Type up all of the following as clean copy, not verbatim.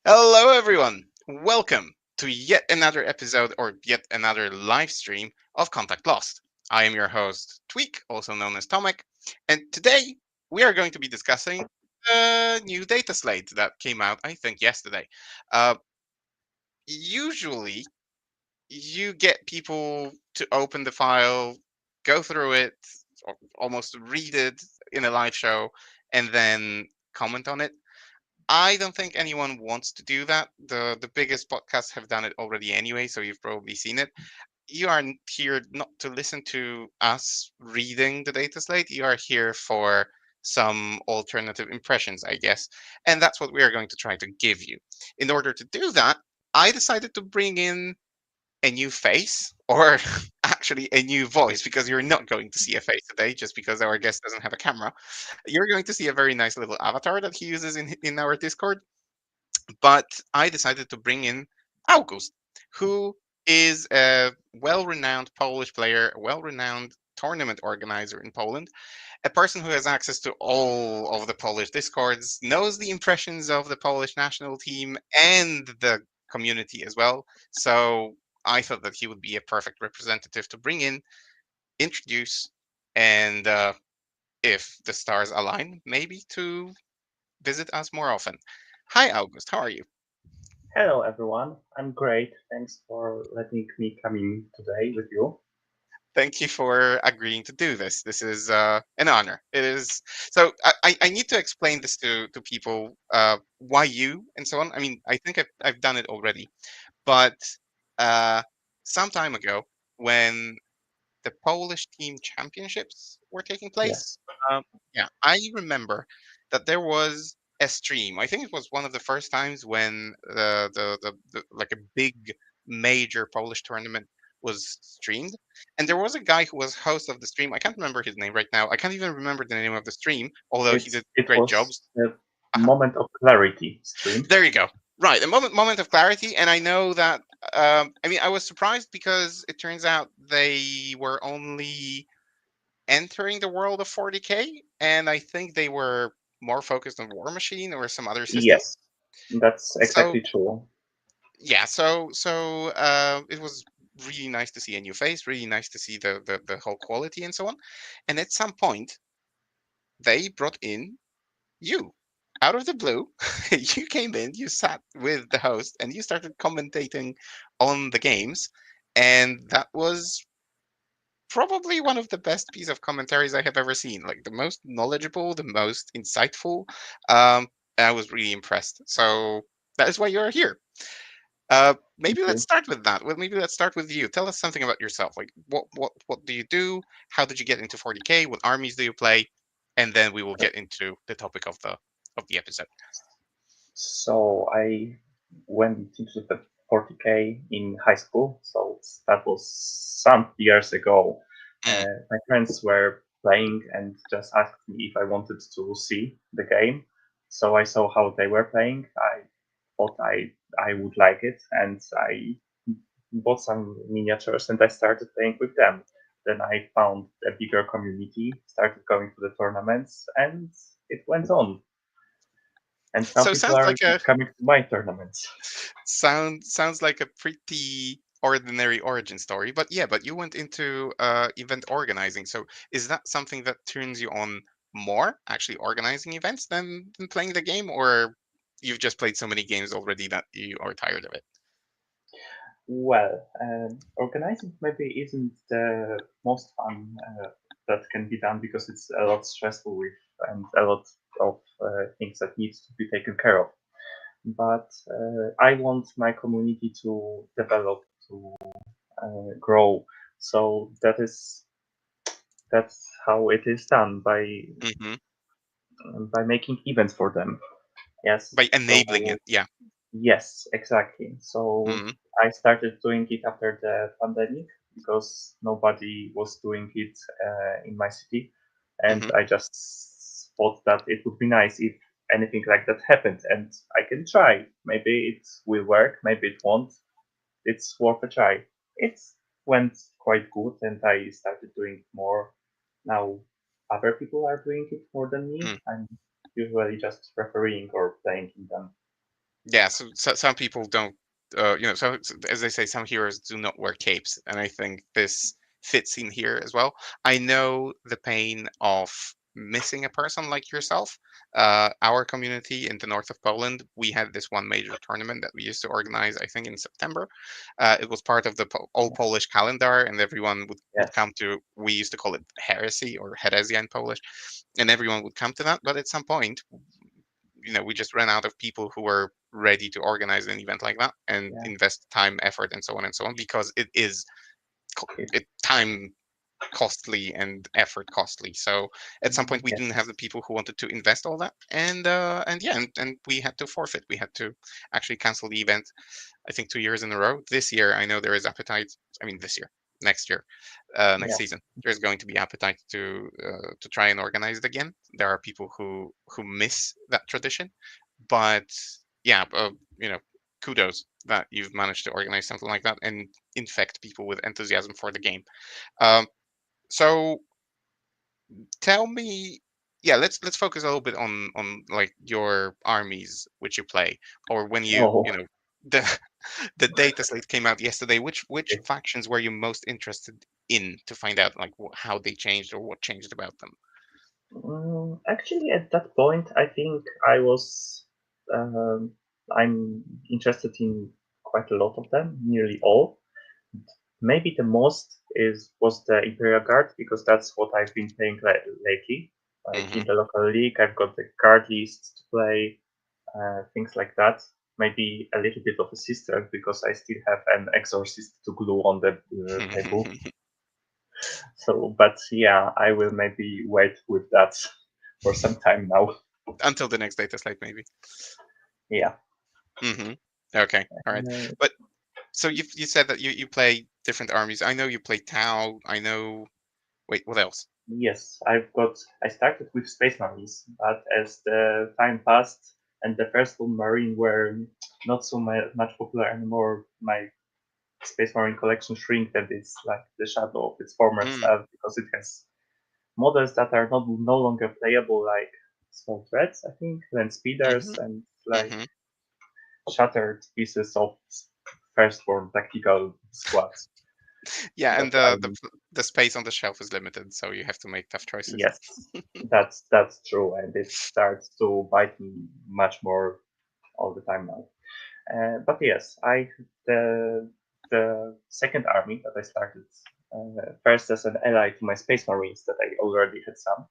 Hello, everyone. Welcome to yet another episode or yet another live stream of Contact Lost. I am your host, Tweak, also known as Tomek, and today we are going to be discussing a new Dataslate that came out, I think, yesterday. Uh, Usually, you get people to open the file, go through it, almost read it in a live show, and then comment on it. I don't think anyone wants to do that. The biggest podcasts have done it already anyway, so you've probably seen it. You are here not to listen to us reading the data slate. You are here for some alternative impressions, I guess. And that's what we are going to try to give you. In order to do that, I decided to bring in a new face, or actually a new voice, because you're not going to see a face today just because our guest doesn't have a camera. You're going to see a very nice little avatar that he uses in our Discord. But I decided to bring in August, who is a well renowned Polish player, a well renowned tournament organizer in Poland, a person who has access to all of the Polish Discords, knows the impressions of the Polish national team and the community as well. So I thought that he would be a perfect representative to bring in, introduce, and if the stars align, maybe to visit us more often. Hi, August. How are you? Hello, everyone. I'm great. Thanks for letting me come in today with you. Thank you for agreeing to do this. This is an honor. It is. So I need to explain this to people, why you and so on. I mean, I think I've done it already, but uh, some time ago, when the Polish team championships were taking place, Yes. um, yeah, I remember that there was a stream. I think it was one of the first times when the like a big major Polish tournament was streamed, and there was a guy who was host of the stream. I can't remember his name right now. I can't even remember the name of the stream, although he did It great was jobs. the Uh-huh. moment of clarity stream. There you go. Right, a moment of clarity, and I know that. I mean, I was surprised because it turns out they were only entering the world of 40K, and I think they were more focused on War Machine or some other system. Yes, that's So exactly true. yeah, it was really nice to see a new face, really nice to see the whole quality and so on. And at some point, they brought in you out of the blue. You came in, you sat with the host, and you started commentating on the games, and that was probably one of the best piece of commentaries I have ever seen. Like the most knowledgeable, the most insightful. I was really impressed. So that is why you're here. Thank Maybe let's you. start with that. Well, maybe let's start with you. Tell us something about yourself. Like what do you do? How did you get into 40K? What armies do you play? And then we will get into the topic of the episode. So I went into the 40K in high school. So that was some years ago. Mm. My friends were playing and just asked me if I wanted to see the game. So I saw how they were playing. I thought I would like it, and I bought some miniatures and I started playing with them. Then I found a bigger community, started going to the tournaments, and it went on. And now So people sounds are like a coming to my tournaments. sounds like a pretty ordinary origin story. But yeah, but you went into event organizing. So is that something that turns you on more, actually organizing events, than playing the game, or you've just played so many games already that you are tired of it? Well, organizing maybe isn't the most fun that can be done because it's a lot stressful with and a lot of things that needs to be taken care of. But I want my community to develop, to grow. So that's how it is done Hmm. by making events for them. Yes. By enabling So it, yeah. yes, exactly. So Hmm. I started doing it after the pandemic because nobody was doing it in my city, and Hmm. I just thought that it would be nice if anything like that happened, and I can try. Maybe it will work, maybe it won't. It's worth a try. It went quite good, and I started doing more. Now other people are doing it more than me. I'm usually just refereeing or playing in them. Yeah, so some people don't, as they say, some heroes do not wear capes, and I think this fits in here as well. I know the pain of missing a person like yourself. Our community in the north of Poland, we had this one major tournament that we used to organize, I think in September. It was part of the all Polish calendar, and everyone would Yes. come to. We used to call it heresy or heresia in Polish, and everyone would come to that. But at some point, we just ran out of people who were ready to organize an event like that and Yeah. invest time, effort, and so on, because it is It, time costly and effort costly. So at some point we didn't have yes. the people who wanted to invest all that, and yeah, and we had to forfeit. We had to actually cancel the event. I think 2 years in a row. This year, I know there is appetite. I mean, this year, next year, next Yeah. season, there's going to be appetite to try and organize it again. There are people who miss that tradition, but yeah, kudos that you've managed to organize something like that and infect people with enthusiasm for the game. Um, so tell me, yeah, let's focus a little bit on like your armies which you play, or when Oh, the the data slate came out yesterday. Which okay. factions were you most interested in to find out like how they changed or what changed about them? Actually, at that point, I think I was. Um, I'm interested in quite a lot of them, nearly all. Maybe the most is was the Imperial Guard because that's what I've been playing lately. Like Hmm. in the local league, I've got the guard list to play, things like that. Maybe a little bit of a sister because I still have an exorcist to glue on the table. So, but yeah, I will maybe wait with that for some time now. Until the next data slate, maybe. Yeah. Hmm. Okay, all right. Uh, But so you said that you play different armies. I know you play Tau. I know. Wait, what else? yes, I started with Space Marines, but as the time passed and the first one Marine were not so much popular anymore, my Space Marine collection shrinked and it's like the shadow of its former Mm, self because it has models that are not no longer playable, like small threats, I think, land hmm. speeders, and like Hmm. shattered pieces of firstborn tactical squads. Yeah, and But the space on the shelf is limited, so you have to make tough choices. yes, that's true, and it starts to bite me much more all the time now. But yes, I the second army that I started first as an ally to my Space Marines that I already had some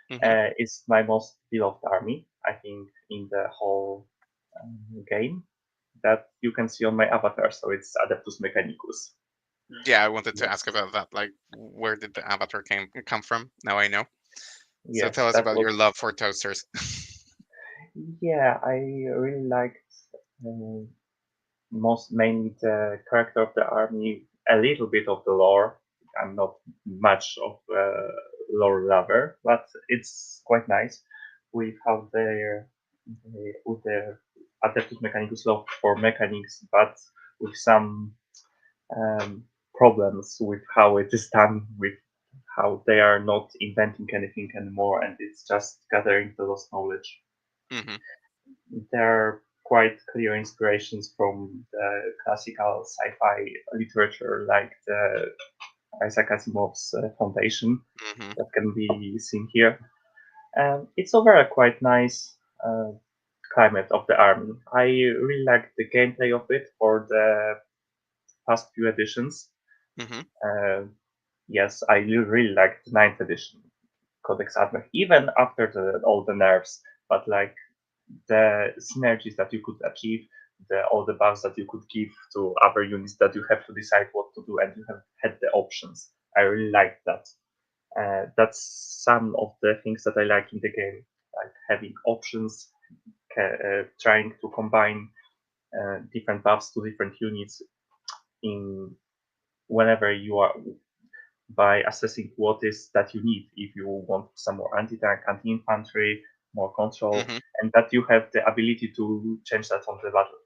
Hmm. is my most beloved army. I think in the whole game that you can see on my avatar. So it's Adeptus Mechanicus. Yeah, I wanted to ask Yes, about that. Like, where did the avatar come from? Now I know. So tell yes, us that about was. your love for toasters. Yeah, I really liked uh, most mainly the character of the army, a little bit of the lore. I'm not much of a lore lover, but it's quite nice with how with their Adeptus Mechanicus love for mechanics, but with some um, problems with how it is done, with how they are not inventing anything anymore, and it's just gathering the lost knowledge. Hmm. There are quite clear inspirations from the classical sci-fi literature, like the Isaac Asimov's Foundation, Hmm. that can be seen here. It's overall a quite nice climate of the army. I really like the gameplay of it for the past few editions. Hmm. Uh, yes, I really like the ninth edition Codex Admech, even after all the nerfs. But like the synergies that you could achieve, all the buffs that you could give to other units that you have to decide what to do, and you have had the options. I really like that. That's some of the things that I like in the game, like having options, trying to combine different buffs to different units in whenever you are by assessing what is that you need if you want some more anti-tank, anti-infantry, more control, Hmm. and that you have the ability to change that on the battle.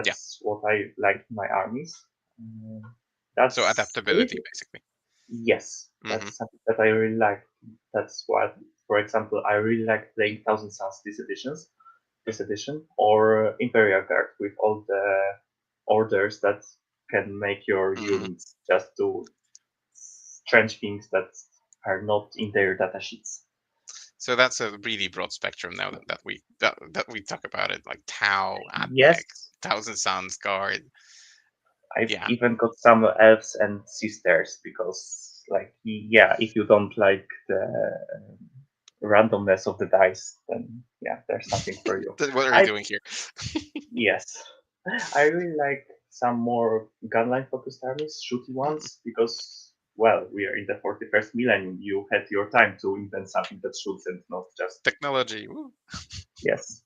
Yeah. That's what I like in my armies. Um, So that's a adaptability, little, basically. yes, Hmm. that's something that I really like. That's what, for example, I really like playing Thousand Suns these editions this edition, or Imperial Guard with all the orders that can make your Mhm. units just do strange things that are not in their datasheets. So that's a really broad spectrum now that we talk about it, like Tau, Admech, Yes, Thousand Suns, Guard. I've Yeah, even got some elves and sisters because, like, yeah, if you don't like the randomness of the dice, then yeah, there's nothing for you. What are you I doing here? Yes, I really like some more gunline focused armies, shooty Mm, ones, because well, we are in the 41st millennium. You had your time to invent something that shoots and not just technology. Woo. yes.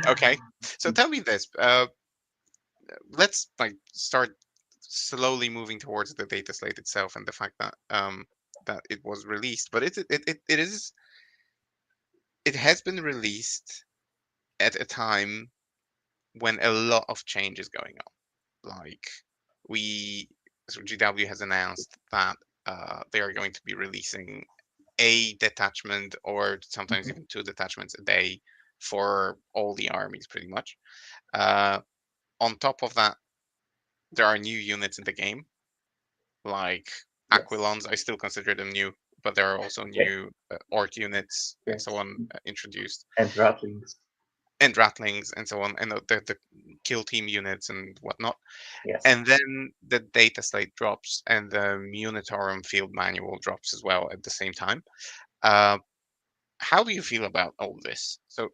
Okay, so tell me this. Let's like start slowly moving towards the data slate itself and the fact that that it was released, but it has been released at a time when a lot of change is going on. Like we, so GW has announced that they are going to be releasing a detachment or sometimes Mhm. even two detachments a day for all the armies, pretty much. Uh, on top of that, there are new units in the game, like Yes. Aquilons. I still consider them new, but there are also Yeah. new orc units and so Yes. on introduced, And rattlings. and ratlings and so on, and the kill team units and whatnot. Yes. And then the data slate drops, and the Unitorum field manual drops as well at the same time. Uh, how do you feel about all this? So,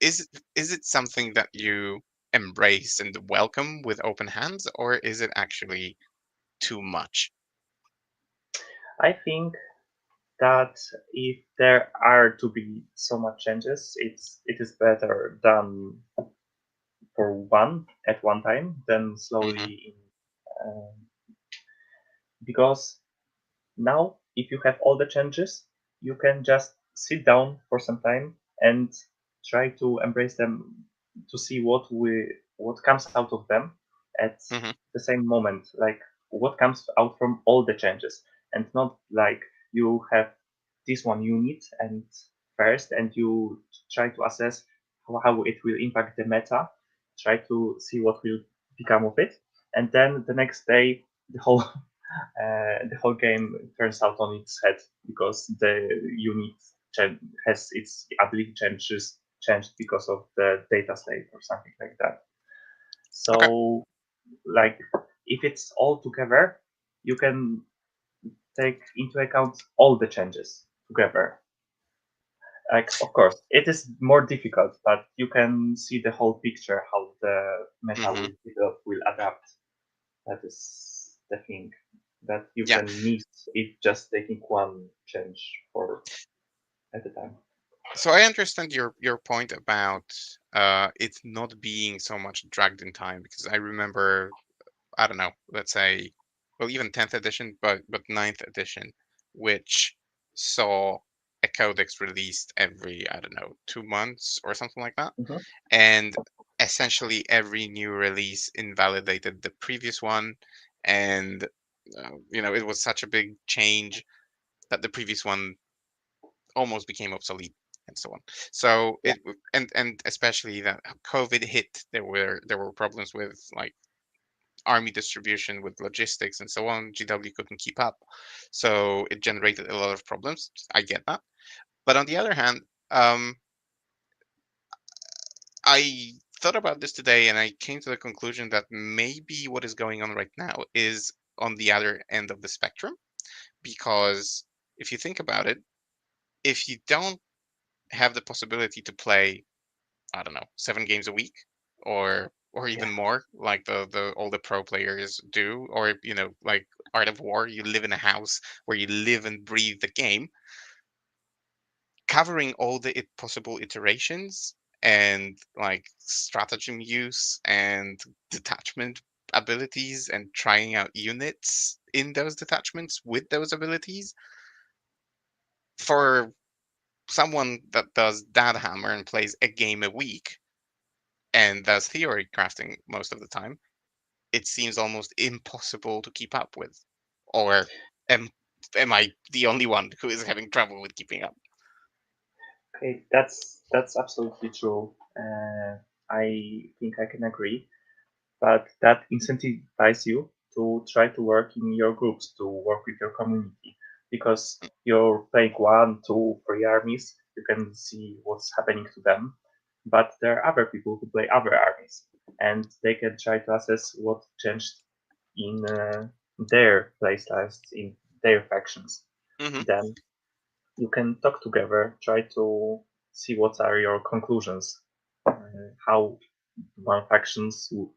is it something that you embrace and welcome with open hands, or is it actually too much? I think that if there are to be so much changes, it is better done for one at one time than Hmm. slowly in, because now if you have all the changes, you can just sit down for some time and try to embrace them to see what comes out of them at Hmm. the same moment, like what comes out from all the changes, and not like you have this one unit and first and you try to assess how it will impact the meta, try to see what will become of it, and then the next day the whole game turns out on its head because the unit has its ability changes changed because of the data slate or something like that. Okay. So, like, if it's all together, you can take into account all the changes together. Like, of course, it is more difficult, but you can see the whole picture how the meta Hmm. will develop, will adapt. That is the thing that you Yeah. can miss if just taking one change for at a time. So I understand your point about it not being so much dragged in time, because I remember, I don't know, let's say, well, even 10th edition, but ninth edition, which saw a codex released every, I don't know, 2 months or something like that, Mhm. and essentially every new release invalidated the previous one, and it was such a big change that the previous one almost became obsolete and so on. So Yeah. and especially that COVID hit, there were problems with like army distribution, with logistics and so on. GW couldn't keep up, so it generated a lot of problems. I get that, but on the other hand, um, I thought about this today and I came to the conclusion that maybe what is going on right now is on the other end of the spectrum, because if you think about it, if you don't have the possibility to play, I don't know, 7 games a week, or even Yeah. more, like the all the pro players do, or like Art of War, you live in a house where you live and breathe the game, covering all the possible iterations and like stratagem use and detachment abilities and trying out units in those detachments with those abilities for someone that does that hammer and plays a game a week and does theory crafting most of the time, it seems almost impossible to keep up with. Or am am I the only one who is having trouble with keeping up? Okay. that's absolutely true. I think I can agree, but that incentivizes you to try to work in your groups, to work with your community, because you're playing one, two, three armies. You can see what's happening to them, but there are other people who play other armies, and they can try to assess what changed in their playstyles, in their factions. Hmm. Then you can talk together, try to see what are your conclusions, how one factions will,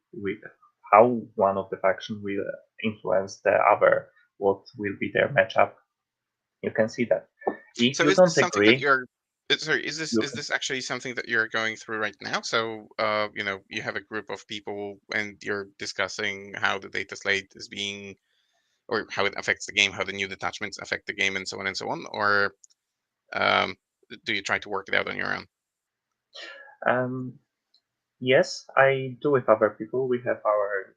how one of the faction will influence the other, what will be their matchup. You can see that. If So you is don't this something that agree, you're sorry, you is can. this actually something that you're going through right now? So you have a group of people and you're discussing how the data slate is being, or how it affects the game, how the new detachments affect the game, and so on and so on, or um, do you try to work it out on your own? Um, yes, I do with other people. We have our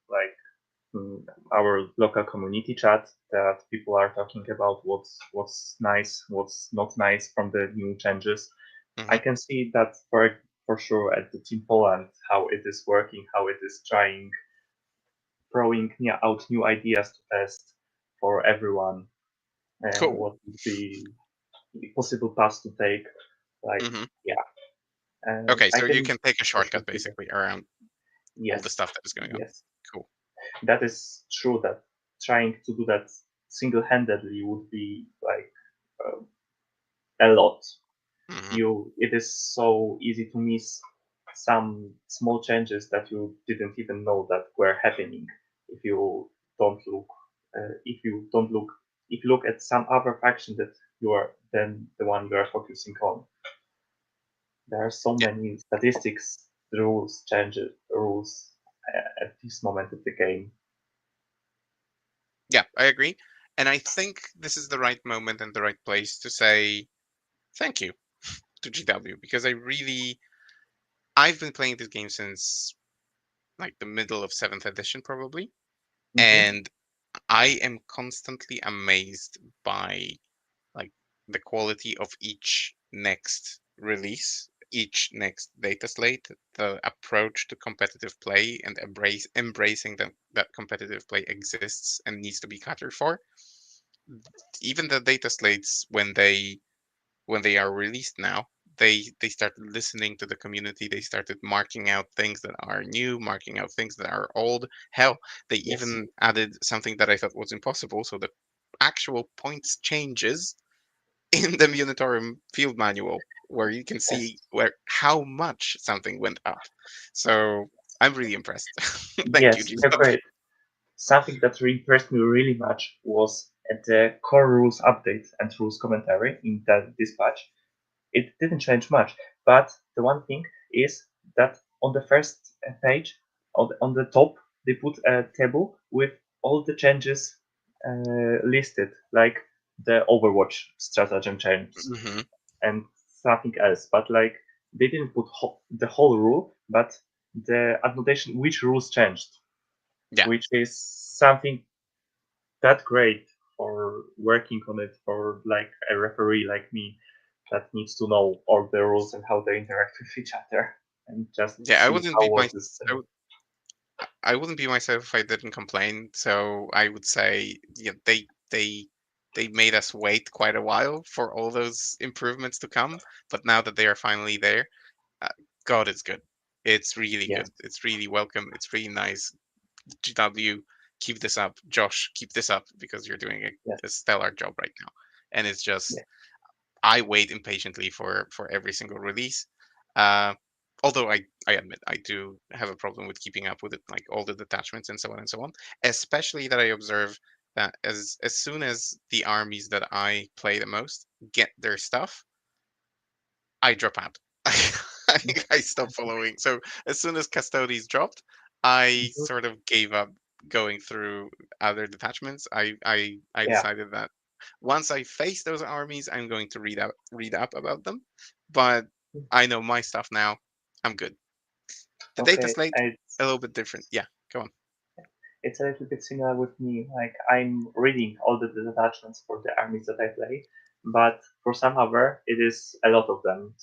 mm, our local community chat that people are talking about what's nice, what's not nice from the new changes. I Hmm. can see that for sure at the Team Poland how it is working, how it is throwing out new ideas to test for everyone, Cool. what would be possible paths to take. Like, Hmm. yeah, Okay, I so you can can take a for sure shortcut see that. basically around all the Yes, stuff that is going on. yes, Cool. that is true. That trying to do that single-handedly would be like a lot. Hmm. It is so easy to miss some small changes that you didn't even know that were happening if you don't look if you don't look if you look at some other faction that you are then the one you are focusing on. There are so Yeah, many statistics, rules, changes, rules at this moment of the game. yeah, I agree, and I think this is the right moment and the right place to say thank you to GW, because I've been playing this game since like the middle of seventh edition probably, Hmm. and I am constantly amazed by like the quality of each next release, each next data slate, the approach to competitive play, and embracing that competitive play exists and needs to be catered for. Even the data slates, when they are released now, they started listening to the community. They started marking out things that are new, marking out things that are old. Hell, they Yes, even added something that I thought was impossible, so the actual points changes in the Munitorum field manual, where you can see yes, where how much something went up. So I'm really impressed. Thank you, yes, they're GW. great. Something that impressed me really much was at the core rules update and rules commentary in that dispatch. It didn't change much, but the one thing is that on the first page, on the top, they put a table with all the changes listed, like the Overwatch stratagem changes Hmm. and something else. But like they didn't put the whole rule, but the annotation which rules changed, Yeah, which is something that great for working on it for like a referee like me that needs to know all the rules and how they interact with each other and just yeah. see how was this. I wouldn't be myself if I didn't complain. So I would say, yeah, they made us wait quite a while for all those improvements to come. But now that they are finally there, uh, God, it's good. It's really Yes, good. It's really welcome. It's really nice. GW, keep this up. Josh, keep this up because you're doing yes, a stellar job right now. And it's just yes, I wait impatiently for every single release. Uh, Although I admit I do have a problem with keeping up with it, like all the detachments and so on and so on. Especially that I observe that as soon as the armies that I play the most get their stuff, I drop out. I stop following. So as soon as Custodes dropped, I mhm, sort of gave up going through other detachments. I yeah, decided that once I face those armies, I'm going to read up about them. But I know my stuff now. I'm good. The data okay. slate And a little bit different. Yeah, go on. it's a little bit similar with me. Like I'm reading all the detachments for the armies that I play, but for some other, it is a lot of them.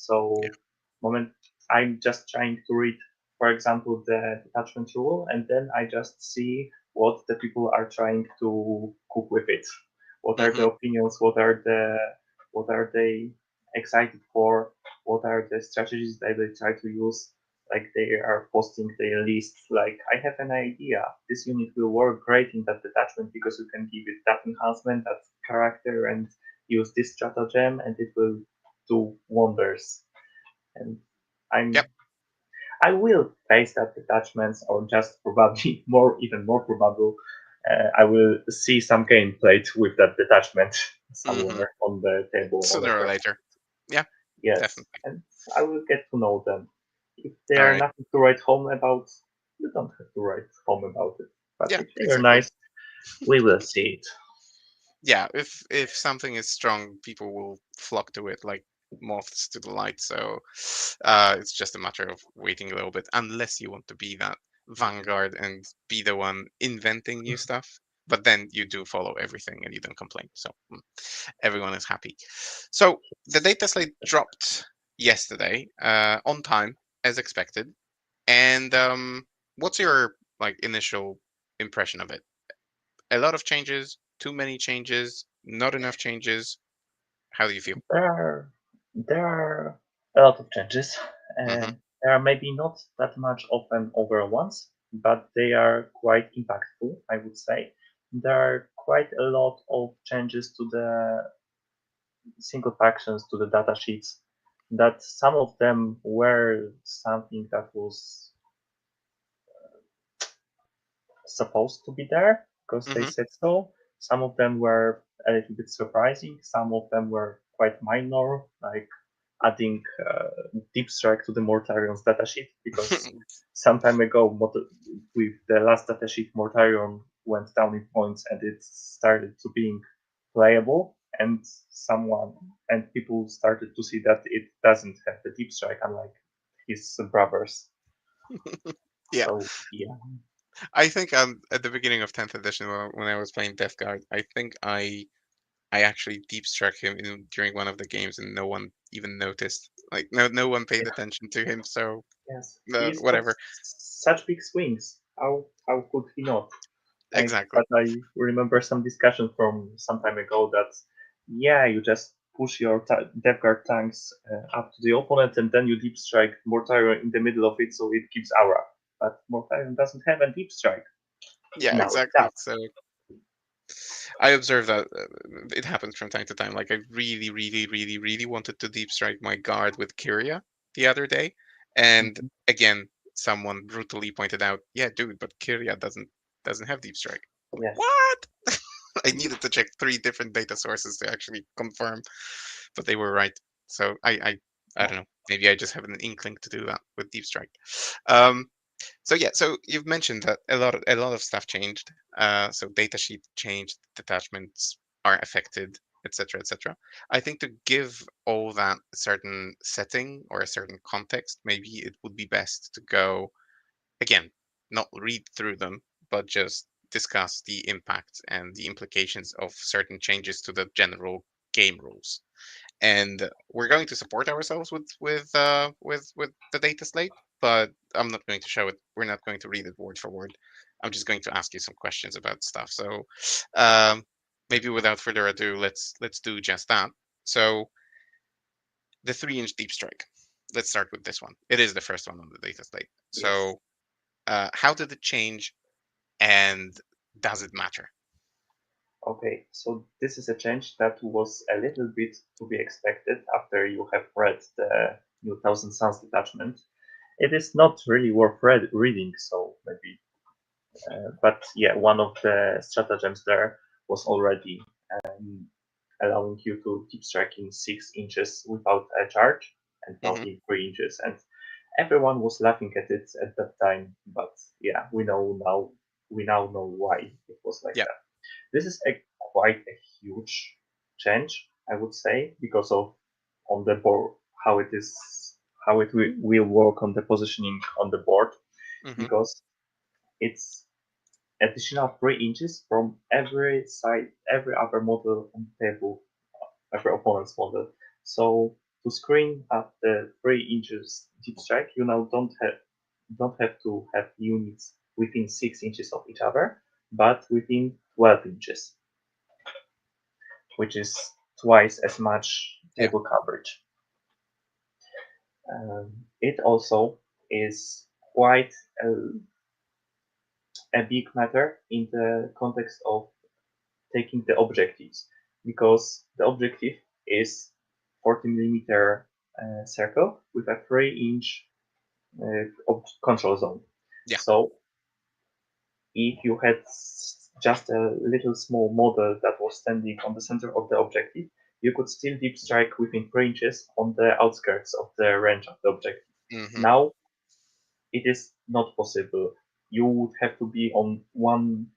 Yeah. So moment I'm just trying to read, for example, the detachment rule, and then I just see what the people are trying to cook with it. What are the Hmm. opinions? What are they excited for? What are the strategies that they try to use? Like they are posting their lists. Like I have an idea. This unit will work great in that detachment because you can give it that enhancement, that character, and use this stratagem, and it will do wonders. And Yep. I'm I will face that detachments, or just probably more, even more probable, I will see some gameplay with that detachment Hmm. somewhere on the table on the Sooner or ground. later. Yeah, Yes, definitely. and I will get to know them. If they All are right. nothing to write home about, you don't have to write home about it. But Yeah, if they are exactly. nice, we will see it. Yeah, if something is strong, people will flock to it like moths to the light. So it's just a matter of waiting a little bit, unless you want to be that vanguard and be the one inventing new stuff. But then you do follow everything and you don't complain. So everyone is happy. So the data slate dropped yesterday on time as expected. And what's your like initial impression of it? A lot of changes, too many changes, not enough changes. How do you feel? There are there are a lot of changes. Hmm. There are maybe not that much of them overall ones, but they are quite impactful, I would say. There are quite a lot of changes to the single factions, to the data sheets, that some of them were something that was supposed to be there because they Hmm. said so. Some of them were a little bit surprising. Some of them were quite minor, like adding deep strike to the Mortarion's datasheet because some time ago, with the last datasheet, Mortarion went down in points and it started to being playable. And someone and people started to see that it doesn't have the deep strike, unlike his brothers. Yeah, So yeah, I think at the beginning of 10th edition when I was playing Death Guard, I think I actually deep struck him during one of the games and no one even noticed. Like no one paid attention to him. So yes, he's got whatever. such big swings. How could he not? Exactly. But I remember some discussion from some time ago that yeah, you just push your depth guard tanks up to the opponent and then you deep strike Mortarion in the middle of it, so it gives aura. But Mortarion doesn't have a deep strike. Yeah, Now it exactly. does. So I observe that it happens from time to time. Like I really, really, really, really wanted to deep strike my guard with Kyria the other day, and Mhm. again, someone brutally pointed out, "Yeah, dude, but Kyria doesn't have deep strike." I'm like, Yes. what? I needed to check three different data sources to actually confirm, but they were right. So I Yeah. don't know. Maybe I just have an inkling to do that with deep strike. Um, so yeah, so you've mentioned that a lot of stuff changed. So datasheet changed, detachments are affected, etc., etc. I think to give all that a certain setting or a certain context, maybe it would be best to go again, not read through them, but just discuss the impact and the implications of certain changes to the general game rules. And we're going to support ourselves with the data slate, but I'm not going to show it. We're not going to read it word for word. I'm just going to ask you some questions about stuff. So um, maybe without further ado, let's do just that. So the 3-inch deep strike. Let's start with this one. It is the first one on the data slate. Yes. So how did it change, and does it matter? Okay, so this is a change that was a little bit to be expected after you have read the new Thousand Suns detachment. It is not really worth reading, so maybe. But yeah, one of the stratagems there was already um, allowing you to keep striking 6 inches without a charge and not Hmm. in 3 inches. And everyone was laughing at it at that time. But yeah, we now know why it was like Yeah. that. This is a quite a huge change, I would say, because of on the board how it is how it will work on the positioning on the board Hmm. because it's additional 3 inches from every side, every other model on the table, every opponent's model. So To screen at the 3 inches deep strike, you now don't have to have units within 6 inches of each other, but within 12 inches, which is twice as much Yeah. table coverage. It also is quite a big matter in the context of taking the objectives, because the objective is 40 millimeter circle with a 3-inch control zone. Yeah. So if you had just a little small model that was standing on the center of the objective, you could still deep strike within 3 inches on the outskirts of the range of the objective. Hmm. Now it is not possible. You would have to be on one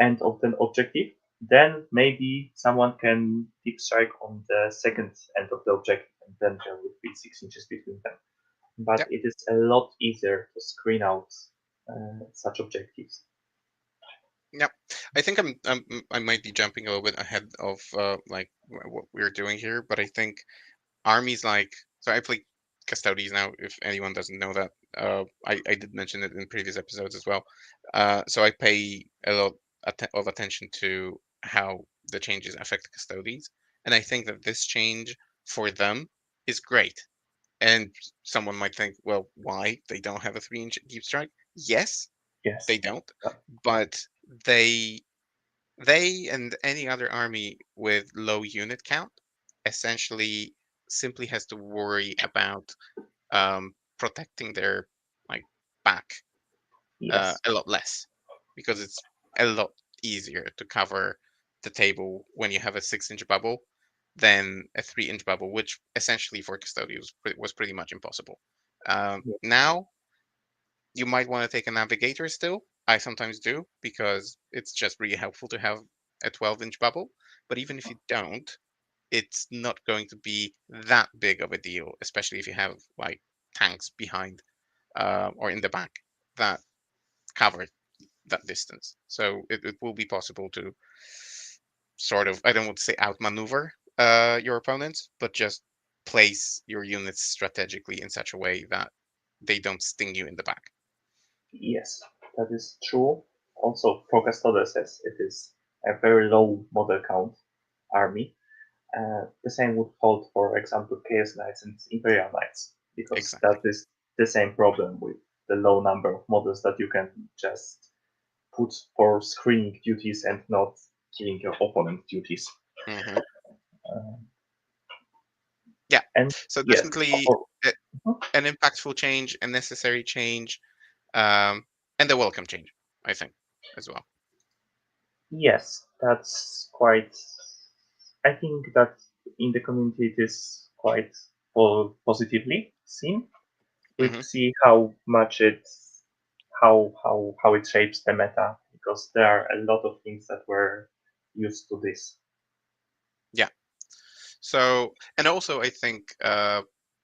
end of the objective. Then maybe someone can deep strike on the second end of the objective, and then there would be 6 inches between them. But Yeah. it is a lot easier to screen out such objectives. Yeah. I think I might be jumping a little bit ahead of like what we're doing here, but I think armies like, so I play custodies now, if anyone doesn't know that. I did mention it in previous episodes as well. So I pay a lot of attention to how the changes affect custodies, and I think that this change for them is great. And someone might think, well, why they don't have a 3-inch deep strike? Yes, they Yes. don't, but they they and any other army with low unit count essentially simply has to worry about protecting their like back Yes. a lot less, because it's a lot easier to cover the table when you have a 6-inch bubble than a 3-inch bubble, which essentially for custodians was pretty much impossible. Yes. Now you might want to take a navigator still. I sometimes do because it's just really helpful to have a 12-inch bubble. But even if you don't, it's not going to be that big of a deal, especially if you have like tanks behind or in the back that cover that distance. So it will be possible to sort of, I don't want to say outmaneuver your opponents, but just place your units strategically in such a way that they don't sting you in the back. Yes, that is true. Also, Procastode says it is a very low model count army. The same would hold, for example, Chaos Knights and Imperial Knights, because that Exactly. is the same problem with the low number of models that you can just put for screening duties and not killing your opponent duties. Hmm. Uh, Yeah. and So yes, definitely for, a- an impactful change, a necessary change, um, and a welcome change, I think, as well. yes, that's quite. I think that in the community it is quite positively seen. We Hmm. see how much how it shapes the meta, because there are a lot of things that were used to this. Yeah. So, and also, I think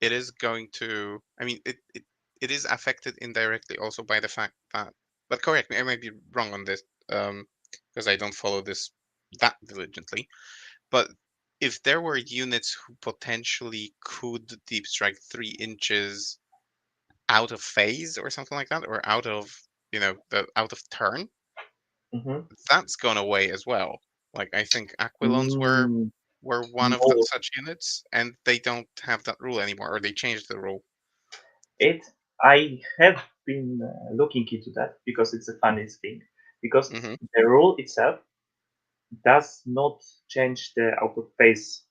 it is going to. I mean, it is affected indirectly also by the fact that. But correct me, I might be wrong on this, because I don't follow this that diligently. But if there were units who potentially could deep strike 3 inches out of phase or something like that, or out of the out of turn, Mm-hmm. that's gone away as well. Like I think Aquilons Mm, were one of the no, such units, and they don't have that rule anymore, or they changed the rule. it. I have been looking into that because it's a funny thing. Because Hmm. the rule itself does not change the out of phase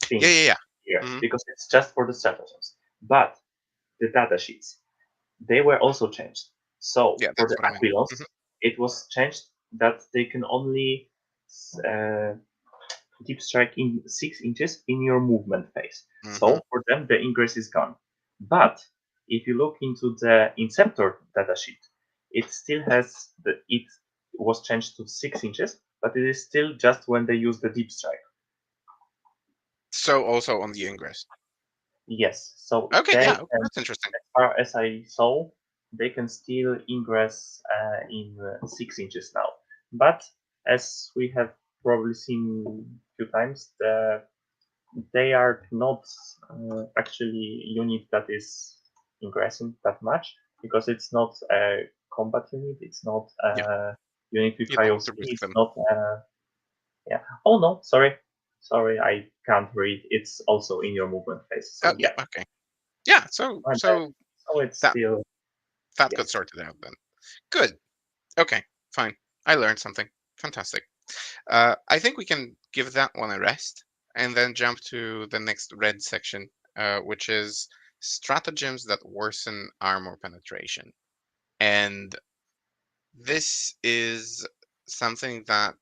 Yeah, thing yeah, yeah. here, Hmm. because it's just for the stratagems. But the data sheets, they were also changed. So Yeah, for that's the what I meant. Aquilons, Hmm. it was changed that they can only uh, deep strike in 6 inches in your movement phase. Hmm. So for them, the ingress is gone. But if you look into the Inceptor datasheet, it still has it was changed to 6 inches, but it is still just when they use the deep strike. So also on the ingress. Yes, so Okay, they yeah, okay, can, that's interesting. as far as I saw, they can still ingress in 6 inches now. But as we have probably seen a few times, they are not actually unit that is ingressing that much because it's not a combat unit. It's not Yeah, a unit with you high don't of have to speed. risk It's them. not. Yeah. Oh no, sorry, I can't read. It's also in your movement phase. Oh, So yeah, yeah, okay. Yeah, so and so so it's that still that got yes. sorted out then. Good. Okay, fine. I learned something. Fantastic. I think we can give that one a rest and then jump to the next red section, which is stratagems that worsen armor penetration. And this is something that,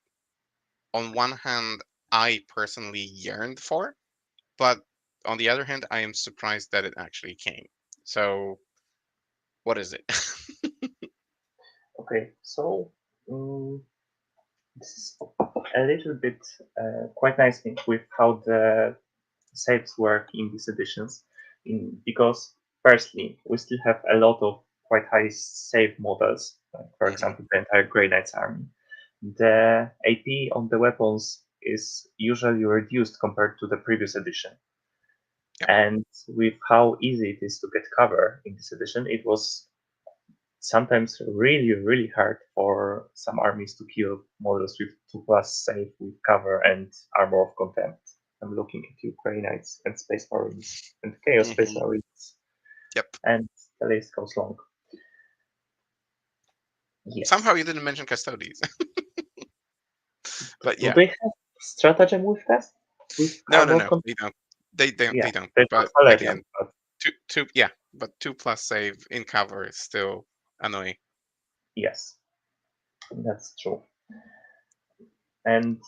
on one hand, I personally yearned for, but on the other hand, I am surprised that it actually came. So, what is it? Okay, so um, this is a little bit quite nice thing with how the saves work in these editions, because firstly we still have a lot of quite high save models, like for Hmm. example the entire Grey Knights army. The AP on the weapons is usually reduced compared to the previous edition, Yep. and with how easy it is to get cover in this edition, it was sometimes really hard for some armies to kill models with 2 plus save with cover and armor of contempt. I'm looking at you, Grey Knights and Space Marines and Chaos Space Hmm. Marines, Yep. and the list goes long. Somehow Yes. you didn't mention custodies, but Do yeah. they have stratagem with that? With No, no, armor no, contempt? they don't. They Yeah, they don't. they've got But Valerian, again, but two, yeah, but 2+ save in cover is still annoying. yes, that's true. And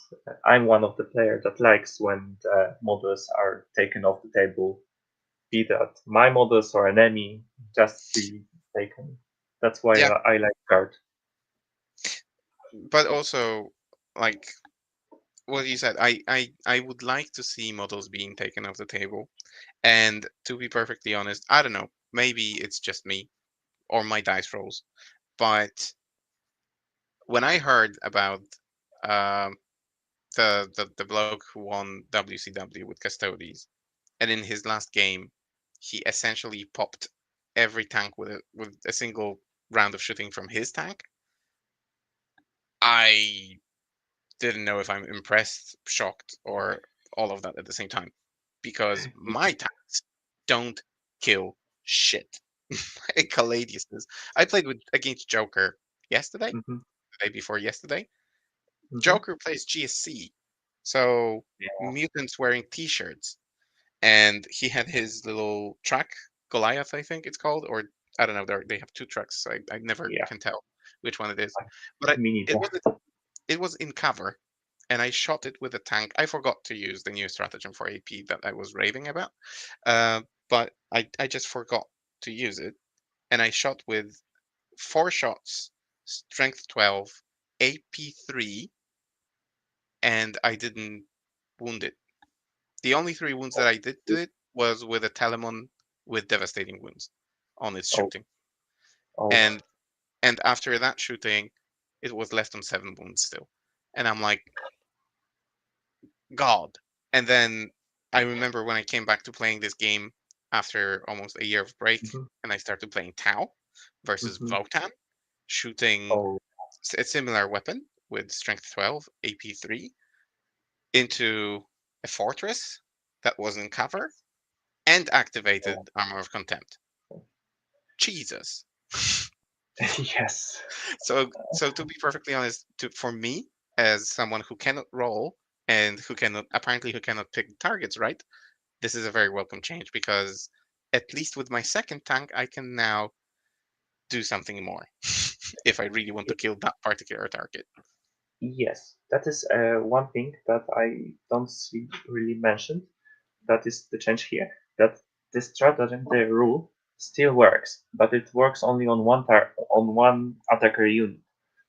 I'm one of the players that likes when the models are taken off the table, be that my models or enemy, just be taken. That's why Yeah, I like guard. but also, like what you said, I would like to see models being taken off the table. And to be perfectly honest, I don't know. Maybe it's just me or my dice rolls. But when I heard about um, the bloke who won WCW with Custodes, and in his last game, he essentially popped every tank with a single round of shooting from his tank. I didn't know if I'm impressed, shocked, or all of that at the same time, because my tanks don't kill shit. Like Caladius does. I played with against Joker yesterday, Mm-hmm, the day before yesterday. mm-hmm. Joker plays GSC, so Yeah, mutants wearing T-shirts, and he had his little truck, Goliath, I think it's called, or I don't know. They have two trucks, so I never yeah. can tell which one it is. Like But mini it boss. was it was in cover, and I shot it with a tank. I forgot to use the new stratagem for AP that I was raving about, but I just forgot to use it, and I shot with 4 shots, strength 12, AP 3, and I didn't wound it. The only 3 wounds that I did to it was with a Telemon with devastating wounds on its Oh, shooting, oh. and after that shooting, it was left on 7 wounds still, and I'm like, God. And then I remember when I came back to playing this game after almost a year of break, Mm-hmm, and I started playing Tau versus mm-hmm. Votan, shooting Oh, a similar weapon with strength 12, AP 3 into a fortress that was in cover and activated Armor of Contempt. Jesus. yes. So to be perfectly honest, for me, as someone who cannot roll and who cannot pick targets right, this is a very welcome change, because at least with my second tank, I can now do something more if I really want to kill that particular target. Yes, that is one thing that I don't see really mentioned. That is the change here. That the stratagem, the rule, still works, but it works only on one attacker unit.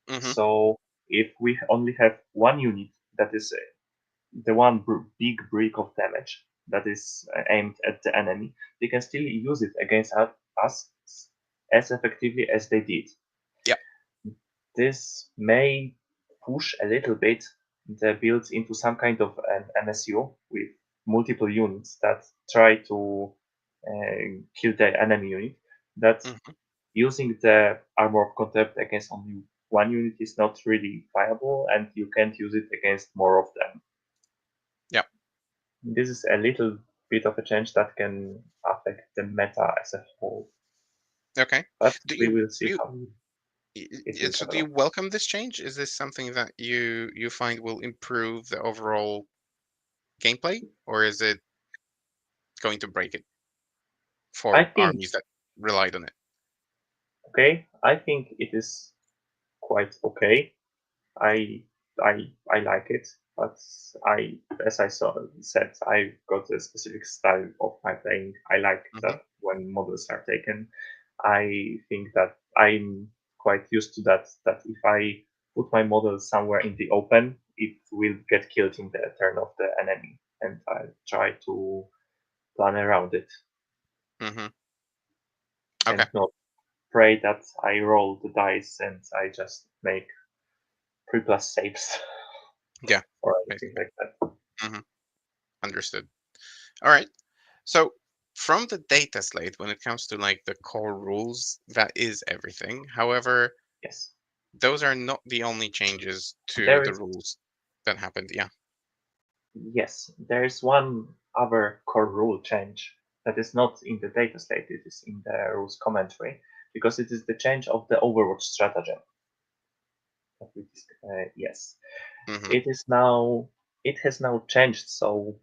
Hmm. So if we only have one unit that is the one big brick of damage that is aimed at the enemy, they can still use it against us as effectively as they did. Yeah. This may push a little bit the builds into some kind of an MSU with multiple units that try to kill the enemy unit, that Hmm. using the armor of contempt against only one unit is not really viable, and you can't use it against more of them. Yeah. This is a little bit of a change that can affect the meta as a whole, Okay. but Do we you will do see you how it will so do you develop. welcome this change? Is this something that you find will improve the overall gameplay, or is it going to break it I for think armies that relied on it? okay. I think it is quite okay. I I like it, but I, as I said, I got a specific style of my playing. I like Hmm. that when models are taken. I think that I'm quite used to that. That if I put my model somewhere in the open, it will get killed in the turn of the enemy, and I try to plan around it Hmm. and Okay. not pray that I roll the dice and I just make 3+ saves Yeah. or anything Basically. like that. Hmm. Understood. All right. So from the data slate, when it comes to like the core rules, that is everything. However, Yes. those are not the only changes to There the is rules that happened. Yeah. Yes, there is one other core rule change that is not in the data slate, it is in the rules commentary, because it is the change of the Overwatch stratagem. Yes, Hmm. it is now it has now changed so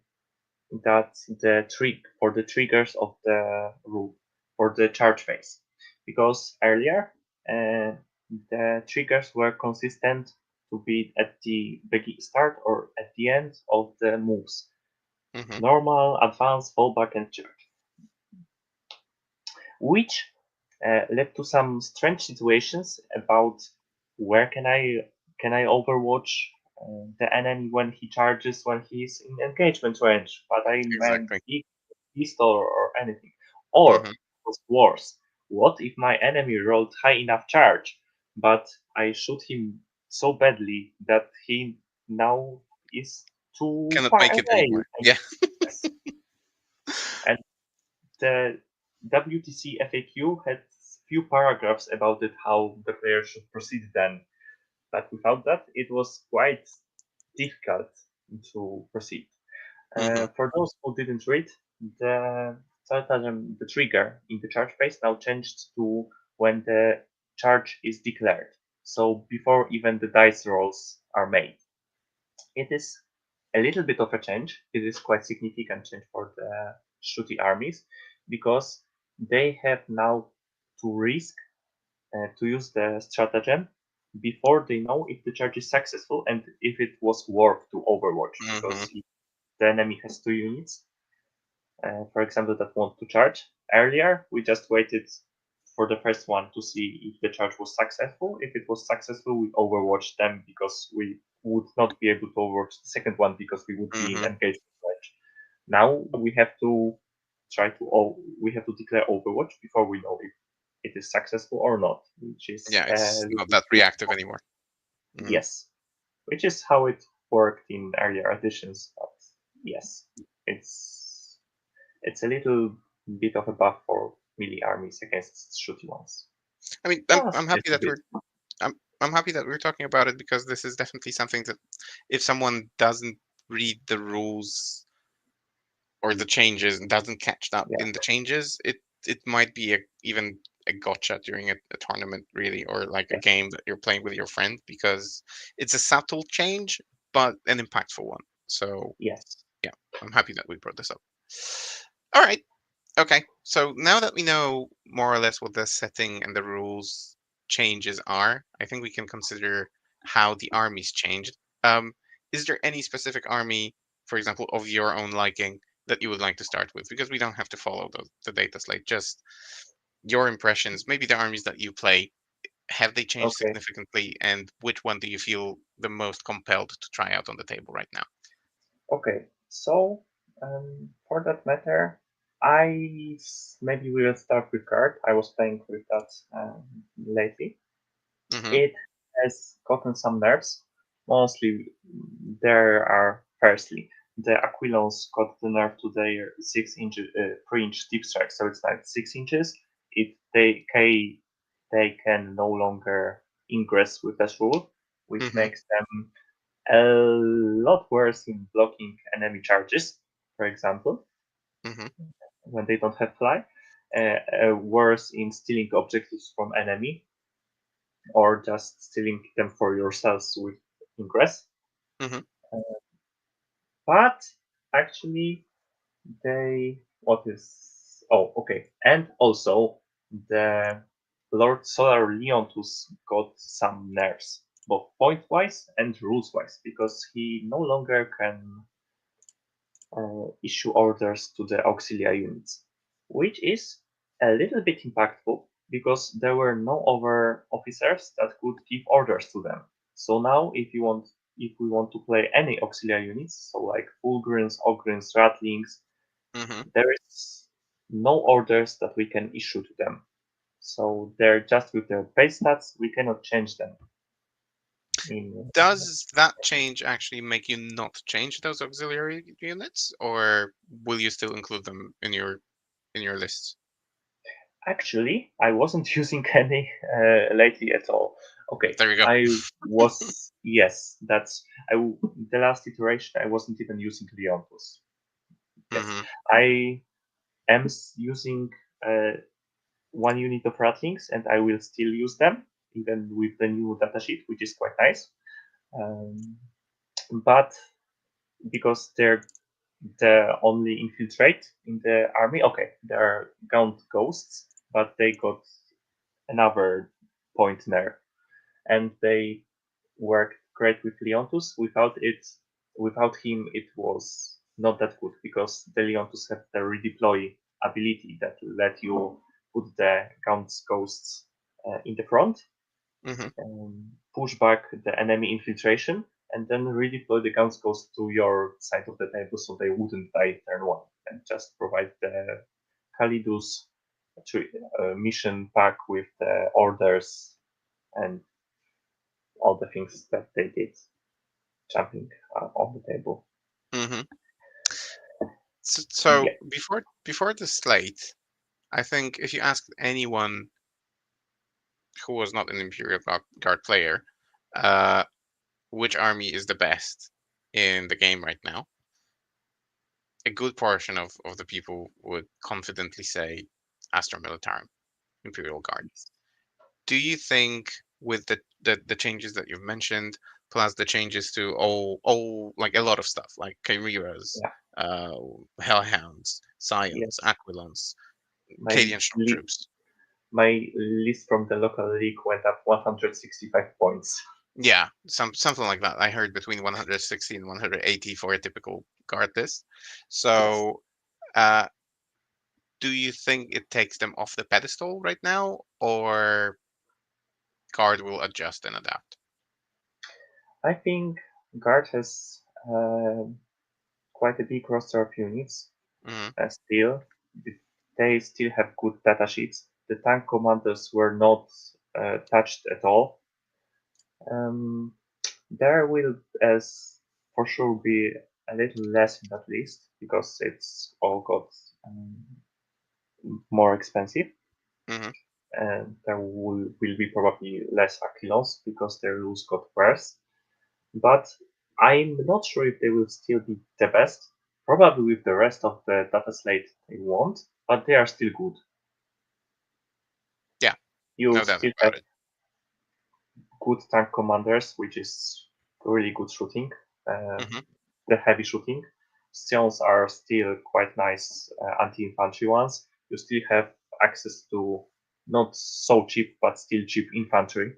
that the trick for the triggers of the rule for the charge phase, because earlier uh, the triggers were consistent to be at the start or at the end of the moves: Hmm. normal, advanced, fallback, and charge, which led to some strange situations about where can I overwatch the enemy when he charges when he's in engagement range, but I meant Exactly. pistol or anything. Or Hmm. was worse, what if my enemy rolled high enough charge, but I shoot him so badly that he now is too Cannot far make it away? anymore. Yeah. Yes. And the WTC FAQ had few paragraphs about it, how the player should proceed then. But without that, it was quite difficult to proceed. Hmm. For those who didn't read, the the trigger in the charge phase now changed to when the charge is declared. So before even the dice rolls are made. It is a little bit of a change. It is quite significant change for the shooty armies because they have now to risk to use the stratagem before they know if the charge is successful and if it was worth to overwatch, Hmm. because if the enemy has 2 units, for example, that want to charge. Earlier, we just waited for the first one to see if the charge was successful. If it was successful, we overwatched them because we would not be able to overwatch the second one because we would be in Hmm. engagement range. Now we have to we have to declare overwatch before we know if it is successful or not, which is Yeah. It's not little that bit reactive anymore. Hmm. yes, which is how it worked in earlier editions. But yes, it's it's a little bit of a buff for melee armies against shooty ones. I mean, I'm Just a happy little that bit. I'm happy that we're talking about it because this is definitely something that if someone doesn't read the rules or the changes and doesn't catch that Yeah, in the changes, it might be even a gotcha during a tournament, really, or like a yeah, game that you're playing with your friend because it's a subtle change but an impactful one. So yes. yeah, I'm happy that we brought this up. All right. Okay, so now that we know more or less what the setting and the rules changes are, I think we can consider how the armies changed. Um, is there any specific army, for example, of your own liking that you would like to start with? Because we don't have to follow the data slate, just your impressions, maybe the armies that you play. Have they changed Okay, significantly, and which one do you feel the most compelled to try out on the table right now? okay. So for that matter, maybe we will start with card. I was playing with that lately. Hmm. It has gotten some nerfs. Mostly, there are firstly. the Aquilons got the nerf to their 6 inch, 3-inch deep strike, so it's like 6 inches. If they can no longer ingress with that rule, which Mm-hmm. makes them a lot worse in blocking enemy charges, for example, Mm-hmm. when they don't have fly. Worse in stealing objectives from enemy or just stealing them for yourselves with ingress. Mm-hmm. Uh, but actually, what is okay, and also the Lord Solar Leontus got some nerfs, both point wise and rules wise, because he no longer can issue orders to the auxiliary units, which is a little bit impactful because there were no other officers that could give orders to them. So now, if we want to play any auxiliary units, so like Fulgurins, Ogryns, Ratlings, Mm-hmm. there is no orders that we can issue to them. So they're just with their base stats. We cannot change them. In Does that change actually make you not change those auxiliary units, or will you still include them in your list? Actually, I wasn't using any lately at all. Okay, There you go. I was yes. The last iteration. I wasn't even using Leontus. Yes, Mm-hmm. I am using uh, one unit of Ratlings, and I will still use them even with the new datasheet, which is quite nice. Um, but because they're the only infiltrate in the army. Okay, they're gaunt ghosts, but they got another point there, and they worked great with Leontus. Without him, it was not that good because the Leontus have the redeploy ability that let you put the gaunt ghosts in the front, Mm-hmm. push back the enemy infiltration, and then redeploy the guns goes to your side of the table so they wouldn't die turn one, and just provide the Kalidus mission pack with the orders and all the things that they did jumping on the table. Mm-hmm. So Yeah, before the slate, I think if you asked anyone who was not an Imperial Guard player, uh, which army is the best in the game right now, a good portion of the people would confidently say Astra Militarum, Imperial Guard. Do you think with the changes that you've mentioned, plus the changes to all like a lot of stuff like Chimeras, yeah, uh, Hellhounds, Scions, yes. Aquilons, My Cadian shock li- troops? my list from the local league went up 165 points. Yeah, something like that. I heard between 160 and 180 for a typical guard list. Yes. So, do you think it takes them off the pedestal right now, or guard will adjust and adapt? I think Guard has quite a big roster of units. Hmm. Still, they still have good data sheets. The tank commanders were not touched at all. Um, there will, as for sure, be a little less in that list because it's all got um, more expensive, Hmm. and there will be probably less Aquilons because their rules got worse. But I'm not sure if they will still be the best. Probably with the rest of the data slate they won't, but they are still good. Yeah, You no doubt still about have it. good tank commanders, which is really good shooting, uh, Hmm. the heavy shooting. Sions are still quite nice anti-infantry ones. You still have access to not so cheap, but still cheap infantry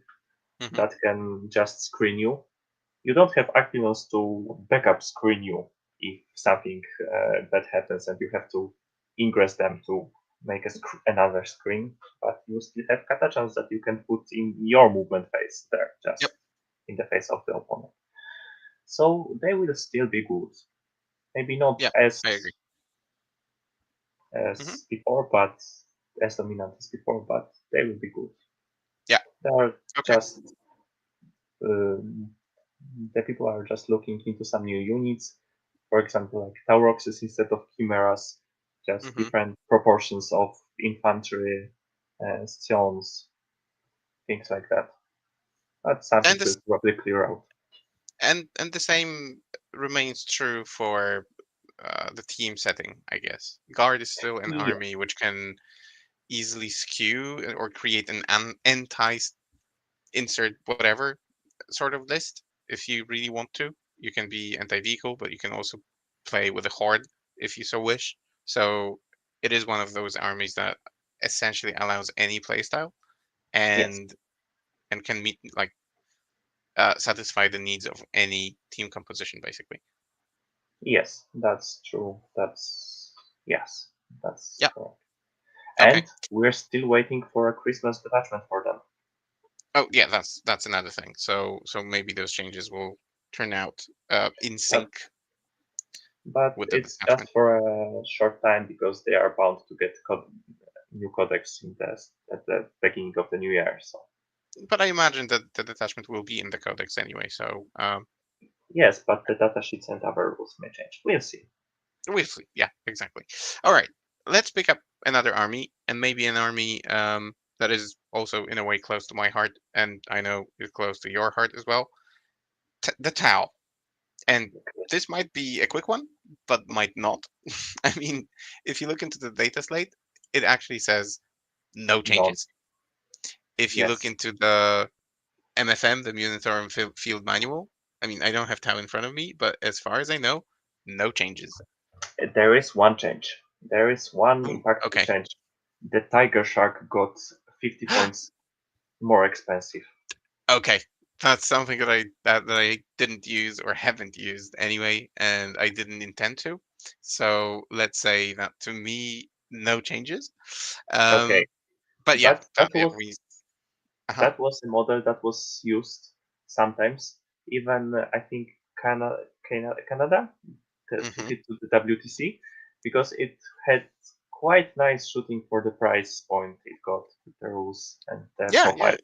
Hmm. that can just screen you. You don't have Aquilons to backup screen you if something bad happens and you have to ingress them to make another screen, but you still have catachans that you can put in your movement phase there, Yep. just in the face of the opponent. So they will still be good. Maybe not Yeah, I agree. Hmm. as before, but as dominant as before, but they will be good. Yeah. They are Okay. just um, the people are just looking into some new units. For example, like Tauroxes instead of Chimeras, just Hmm. different proportions of infantry, stones, things like that. That's something And to this probably clear out. and the same remains true for the team setting, I guess. Guard is still an Yeah. army which can easily skew or create an anti insert whatever sort of list if you really want to. You can be anti-vehicle, but you can also play with a horde if you so wish. So it is one of those armies that essentially allows any playstyle Yes. and can meet like satisfy the needs of any team composition basically. Yes, that's true. Yes, that's Yeah. correct. Okay. And we're still waiting for a Christmas detachment for them. Oh yeah, that's another thing. So maybe those changes will turn out in But sync but with the it's just detachment. for a short time because they are bound to get new codex in at the beginning of the new year. So But I imagine that the detachment will be in the codex anyway. So yes, but the datasheets and other rules may change. We'll see. we'll see. Yeah, exactly. All right, let's pick up another army, and maybe an army that is also in a way close to my heart, and I know is close to your heart as well. The Tau, and Yes. this might be a quick one, but might not. I mean, if you look into the data slate, it actually says no No. changes. If you look Yes. into the MFM, the Munitorum Field Manual, I mean, I don't have Tau in front of me, but as far as I know, no changes. There is one change. There is one Ooh, impactful okay. change. The Tiger Shark got 50 points more expensive. Okay, that's something that I didn't use or haven't used anyway, and I didn't intend to. So let's say that to me, no changes. Okay, Um, but yeah, that that was we. Uh-huh. that was a model that was used sometimes. Even I think Canada took Hmm. it to the WTC because it had quite nice shooting for the price point it got with the rules and the Yeah, yeah, profile.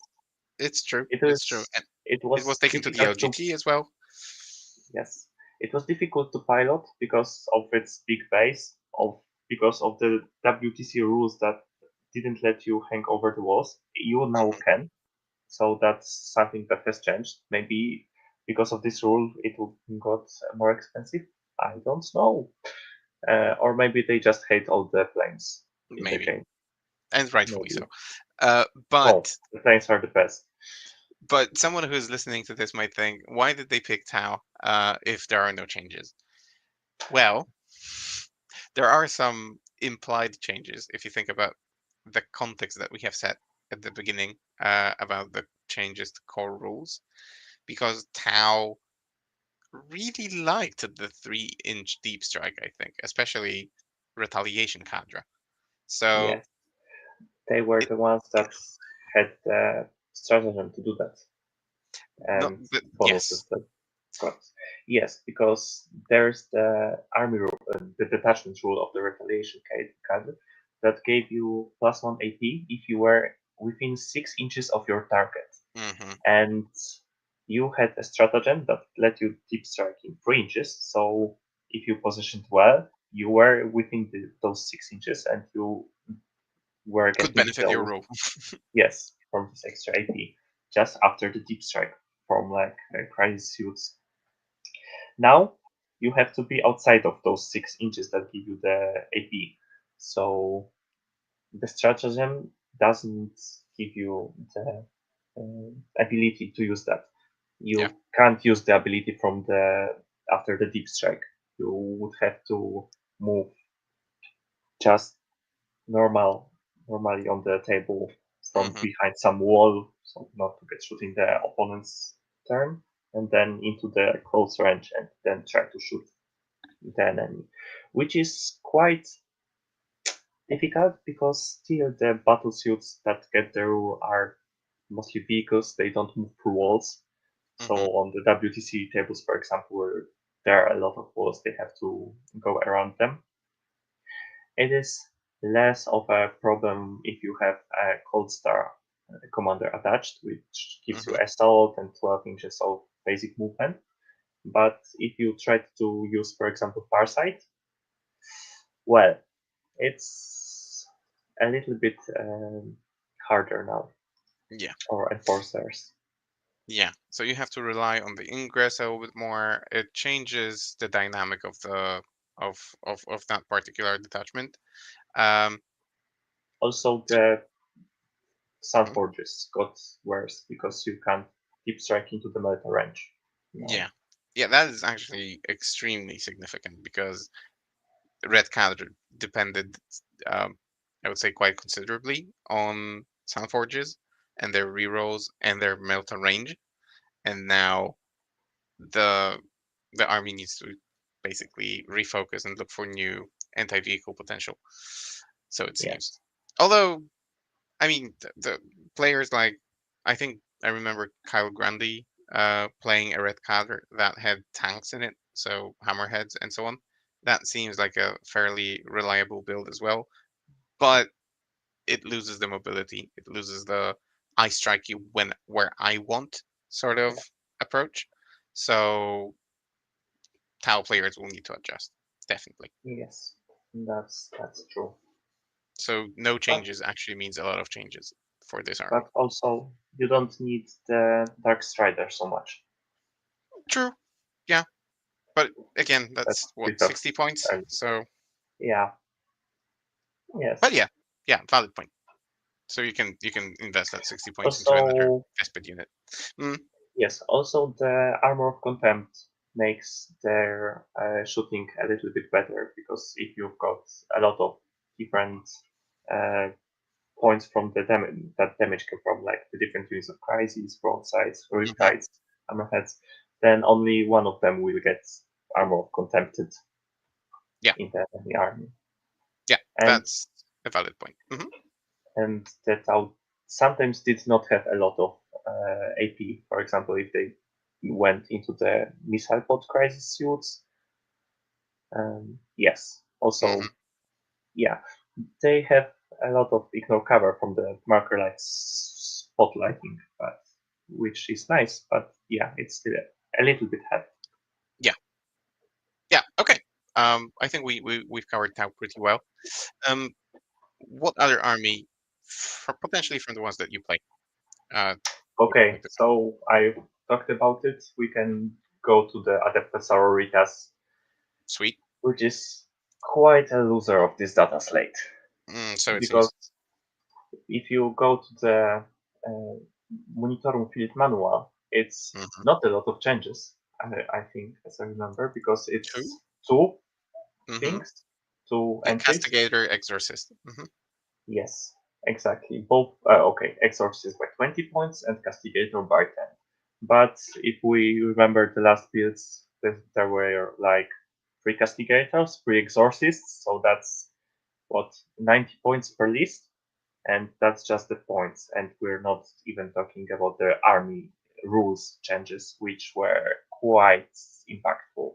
it's true. It It's true, was and it it was was taken to the difficult to LGT as well. Yes, it was difficult to pilot because of its big base, because of the WTC rules that didn't let you hang over the walls. You now Hmm. can, so that's something that has changed. Maybe because of this rule, it got more expensive. I don't know, or maybe they just hate all the planes in the Maybe, game. and rightfully Maybe. so. Uh, Oh, but the planes are the best. someone who's listening to this might think, why did they pick Tau if there are no changes? Well, there are some implied changes if you think about the context that we have set at the beginning about the changes to core rules, because Tau really liked the 3-inch deep strike, I think, especially retaliation cadre. So Yes, they were it the ones that had the stratagem to do that, not and yes. bonuses that got. Yes, because there's the army rule, the detachment rule of the retaliation card that gave you +1 AP if you were within 6 inches of your target, Hmm. and you had a stratagem that let you deep strike in 3 inches. So if you positioned well, you were within those 6 inches, and you were Could getting benefit your those, rule. yes, from this extra AP just after the deep strike from like crisis suits. Now you have to be outside of those 6 inches that give you the AP. So the stratagem doesn't give you the ability to use that. Yeah. You can't use the ability from the after the deep strike. You would have to move just normally on the table from Hmm. behind some wall, so not to get shot in the opponent's turn, and then into the close range and then try to shoot the enemy, which is quite difficult because still the battle suits that get the rule are mostly vehicles, they don't move through walls. So Hmm. on the WTC tables, for example, where there are a lot of walls, they have to go around them. It is less of a problem if you have a Cold Star commander attached, which gives you Hmm. assault and 12 inches of basic movement. But if you try to use, for example, Farsight, well, it's a little bit harder now, Yeah, or enforcers. yeah. So you have to rely on the ingress a little bit more. It changes the dynamic of the of that particular detachment. Um, Also, the mhm, Sunforges got worse because you can't keep striking to the melee range. No. yeah, yeah. That is actually extremely significant because Red Cat depended, um, I would say, quite considerably on Soundforges and their rerolls and their Melta range. And now the the army needs to basically refocus and look for new anti-vehicle potential. So it Yeah. seems. Although, I mean, the players like I think I remember Kyle Grundy playing a red cadre that had tanks in it, so hammerheads and so on. That seems like a fairly reliable build as well, but it loses the mobility. It loses the I strike you when where I want sort of Yeah. approach. So Tau players will need to adjust, definitely. Yes. That's true. So no But changes actually means a lot of changes for this army. but also you don't need the Dark Strider so much. True. Yeah. But again, That that's what, we talked 60 points. earlier. So, Yeah. but Yes. yeah, yeah, valid point. So you can invest that 60 points into another Also, Vespid unit. Mm, yes. Also, the Armor of Contempt makes their shooting a little bit better because if you've got a lot of different uh, points from the damage that damage come from, like the different units of crises, broadsides, hmm riptides, hammerheads, then only one of them will get Armor of Contempted Yeah, in the army. yeah, And that's a valid point. that out sometimes did not have a lot of AP. For example, if they went into the missile pod crisis suits, yes. Hmm. Also, yeah, they have a lot of ignore cover from the marker light spotlighting, but which is nice. But yeah, it's still a little bit heavy. Yeah, yeah, okay. I think we've covered Tau pretty well. Um, what other army, potentially from the ones that you play, would you Okay, like to talk? so I talked about it. We can go to the Adeptus Auroritas, Sweet. which is quite a loser of this data slate. So it Because seems. if you go to the uh, Monitorum Field manual, it's Hmm. not a lot of changes, I think, as I remember, because Two. it's two Hmm. things, two Yeah, entries. Castigator, Exorcist. Yes, exactly. Both, okay, Exorcist by 20 points and Castigator by 10. But if we remember the last builds, there were like three Castigators, three Exorcists, so that's what, 90 points per list? And that's just the points, and we're not even talking about the army rules changes, which were quite impactful.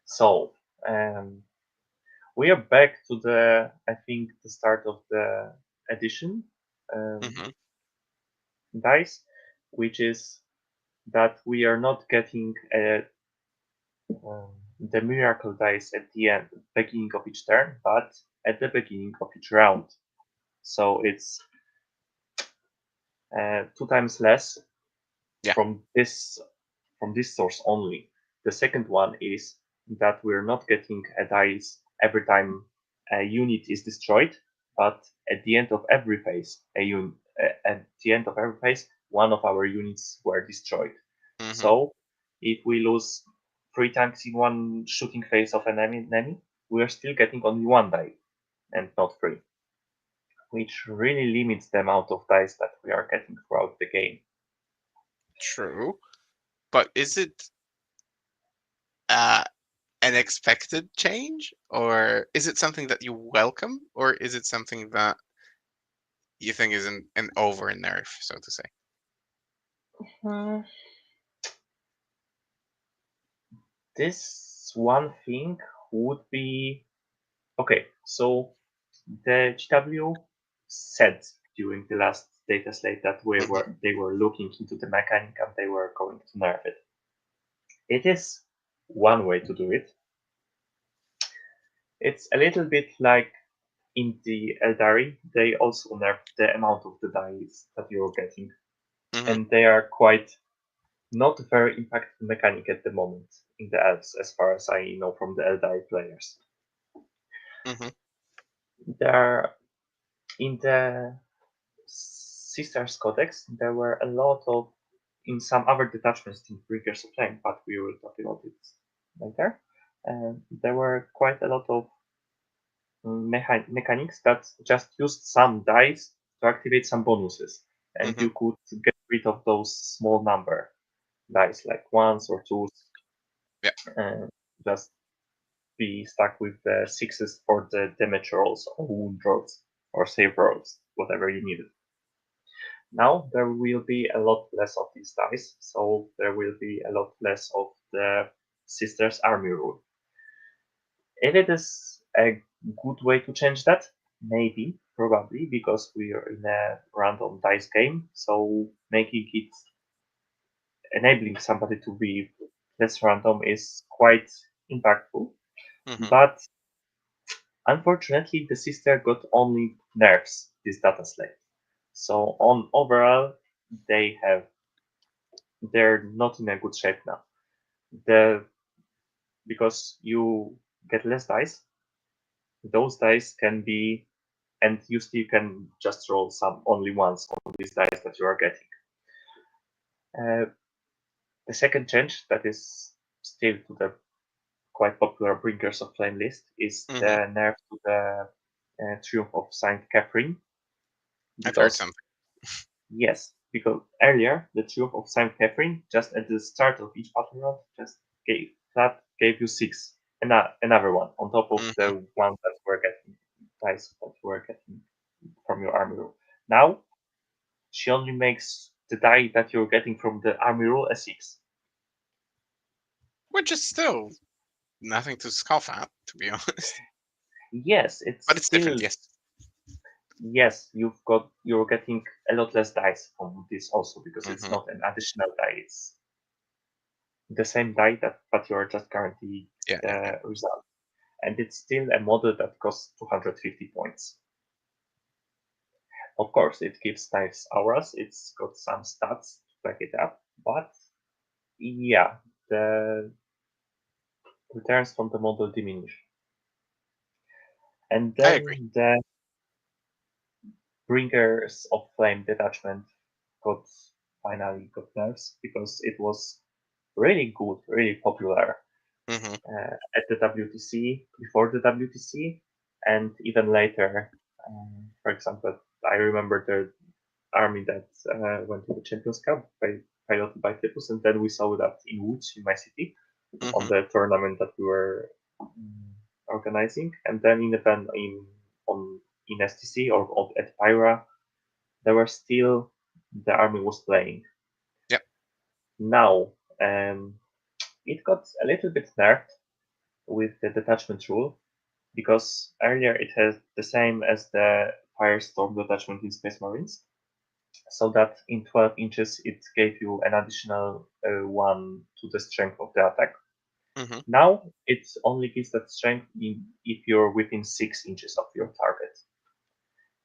So, we are back to the, I think, the start of the edition Hmm. dice, which is that we are not getting the miracle dice at the end, beginning of each turn, but at the beginning of each round. So it's two times less Yeah. from this source only. The second one is that we're not getting a dice every time a unit is destroyed, but at the end of every phase, at the end of every phase, one of our units were destroyed. Hmm. So if we lose three times in one shooting phase of an enemy, we are still getting only one die and not three, which really limits the amount of dice that we are getting throughout the game. True. But is it uh, an expected change, or is it something that you welcome, or is it something that you think is an over nerf, so to say? Hmm. This one thing would be okay. So the GW said during the last data slate that Hmm. they were looking into the mechanic and they were going to nerf it. It is one way to do it. It's a little bit like in the Eldari, they also nerf the amount of the dice that you're getting, Hmm. and they are quite not very impactful mechanic at the moment in the elves, as far as I know from the Eldari players. Hmm. There, in the Sisters Codex, there were a lot of, in some other detachments in Bringers of Flame, but we will talk about it later. And there were quite a lot of mechanics that just used some dice to activate some bonuses, and Hmm. you could get rid of those small number dice like ones or twos, Yeah. and just be stuck with the sixes for the damage rolls or wound rolls or save rolls, whatever you needed. Now there will be a lot less of these dice, so there will be a lot less of the Sisters Army rule. If it is a good way to change that, maybe, probably, because we are in a random dice game, so making it enabling somebody to be less random is quite impactful. Hmm. But unfortunately, the sister got only nerfs this data slate. So on overall, they have they're not in a good shape now. The because you get less dice, those dice can be and you still can just roll some only once on these dice that you are getting. Uh, the second change that is still to the quite popular Bringers of Flame list is the Hmm. nerf to the Triumph of Saint Catherine, I've heard because something. yes, because earlier the Triumph of Saint Catherine just at the start of each battle round just gave you six, and another one on top of Hmm. the one that were getting dice that you were getting from your army roll. Now she only makes the die that you're getting from the army roll a six. Which is still nothing to scoff at, to be honest. Yes, it's But it's different, still yes. yes, you're getting a lot less dice from this also because it's Hmm. not an additional die. It's the same die that but you're just guaranteeing Yeah, yeah, yeah. the result. And it's still a model that costs 250 points. Of course, it gives nice auras, it's got some stats to back it up, but yeah, the returns from the model diminish. And I agree. then the Bringers of Flame detachment got finally got nerfs because it was really good, really popular Hmm. at the WTC, before the WTC, and even later. For example, I remember the army that went to the Champions Cup piloted by Typhus, and then we saw that in Łódź, in my city, on Hmm. the tournament that we were organizing, and then in event in STC or at Pyra, there were still the army was playing. Yep. Now it got a little bit nerfed with the detachment rule because earlier it had the same as the Firestorm detachment in Space Marines, so that in 12 inches it gave you an additional one to the strength of the attack. Hmm. Now it only gives that strength if you're within 6 inches of your target.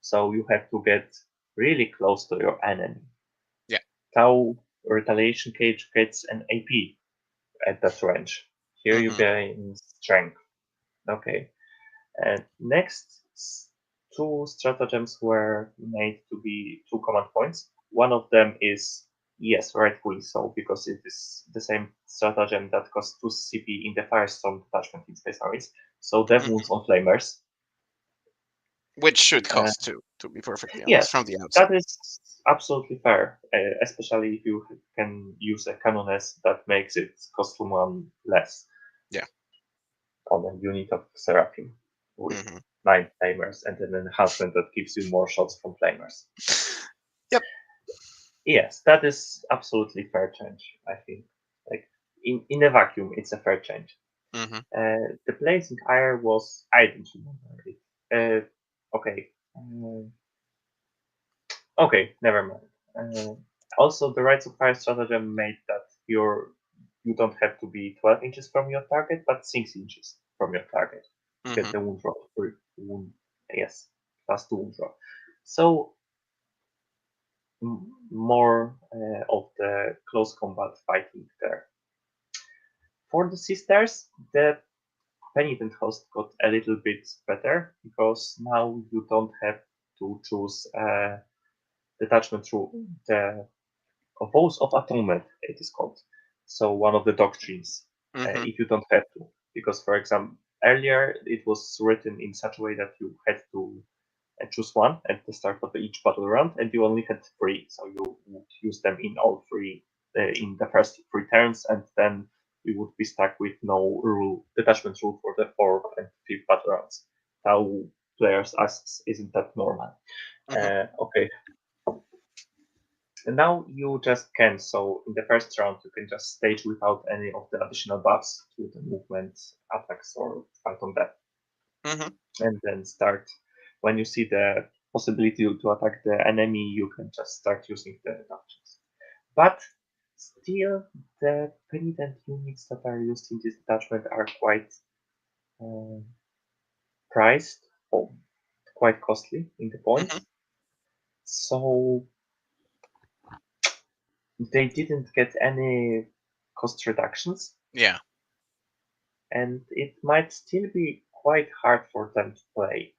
So you have to get really close to your enemy. Yeah. Tau Retaliation Cage gets an AP at that range. Here you Hmm. gain strength. Okay. And next, two stratagems were made to be two command points. One of them is, yes, rightfully so, because it is the same stratagem that costs 2 CP in the Firestorm detachment in Space Marines. So dev Hmm. wounds on flamers. Which should Uh, cost two, to be perfectly honest, yes, from the that outset. is absolutely fair, especially if you can use a canoness that makes it cost 1 less Yeah. on a unit of Seraphim with Hmm. 9 flamers and an enhancement that gives you more shots from flamers. Yep. Yes, that is absolutely fair change, I think. Like in a vacuum, it's a fair change. Hmm. The Blazing Ire was I don't remember it. Okay. Okay, never mind. Also, the Rights of Fire stratagem made that your you don't have to be 12 inches from your target, but 6 inches from your target to get Hmm. the wound roll. Wound, yes, +2 wound roll. So more of the close combat fighting there. For the sisters, the penitent host got a little bit better because now you don't have to choose detachment through the vows of atonement, it is called. So one of the doctrines, Hmm. if you don't have to, because for example, earlier it was written in such a way that you had to choose one at the start of each battle round, and you only had three, so you would use them in all three in the first three turns, and then you would be stuck with no rule detachment rule for the fourth and fifth battle rounds. Now players asks, isn't that normal? Hmm. Okay, and now you just can. So in the first round, you can just stage without any of the additional buffs to the movement, attacks, or fight on that, Hmm. and then start. When you see the possibility to attack the enemy, you can just start using the reductions. But still, the penitent units that are used in this detachment are quite uh, priced or quite costly in the Hmm. points. So they didn't get any cost reductions, Yeah. and it might still be quite hard for them to play.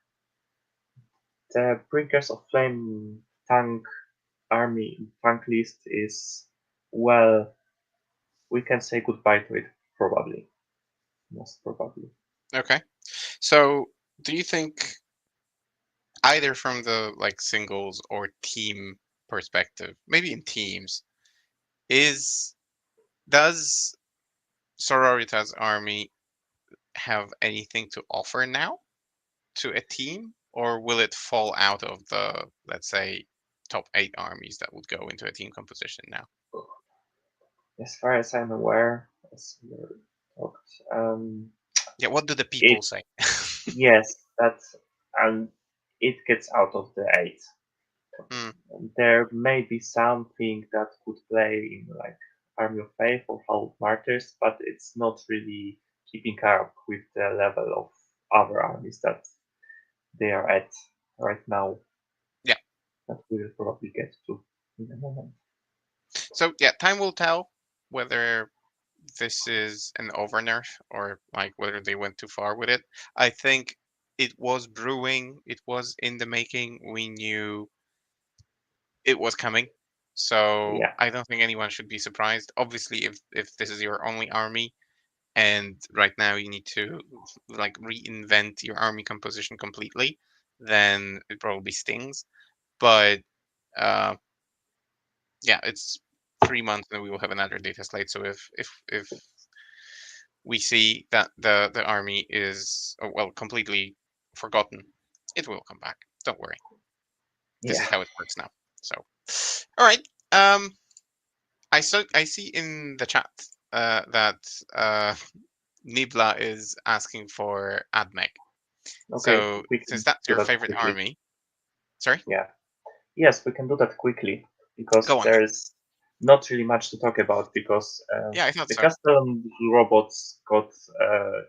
The Bringers of Flame army tank list is, well, we can say goodbye to it, probably. Most probably. Okay. So, do you think either from the like singles or team perspective, maybe in teams, is does Sororitas Army have anything to offer now to a team, or will it fall out of the, let's say, top 8 armies that would go into a team composition now? As far as I'm aware, as we talked, Yeah, what do the it people say? yes, that's it gets out of the eight. Hmm. There may be something that could play in like Army of Faith or Hall Martyrs, but it's not really keeping up with the level of other armies that they are at right now. Yeah. That we will probably get to in a moment. So yeah, time will tell whether this is an over nerf or like whether they went too far with it. I think it was brewing, it was in the making. We knew it was coming. So Yeah, I don't think anyone should be surprised. Obviously, if this is your only army and right now you need to like reinvent your army composition completely, then it probably stings. But uh, yeah, it's 3 months and we will have another data slate. So if we see that the army is well completely forgotten, it will come back. Don't worry. This yeah. is how it works now. So, all right. Um, I see in the chat that uh, Nibla is asking for AdMech. Okay, So we since can that's do your that favorite quickly. army, sorry, Yeah. Yes, we can do that quickly go because on then. there's not really much to talk about because Yeah, I thought the so. custom robots got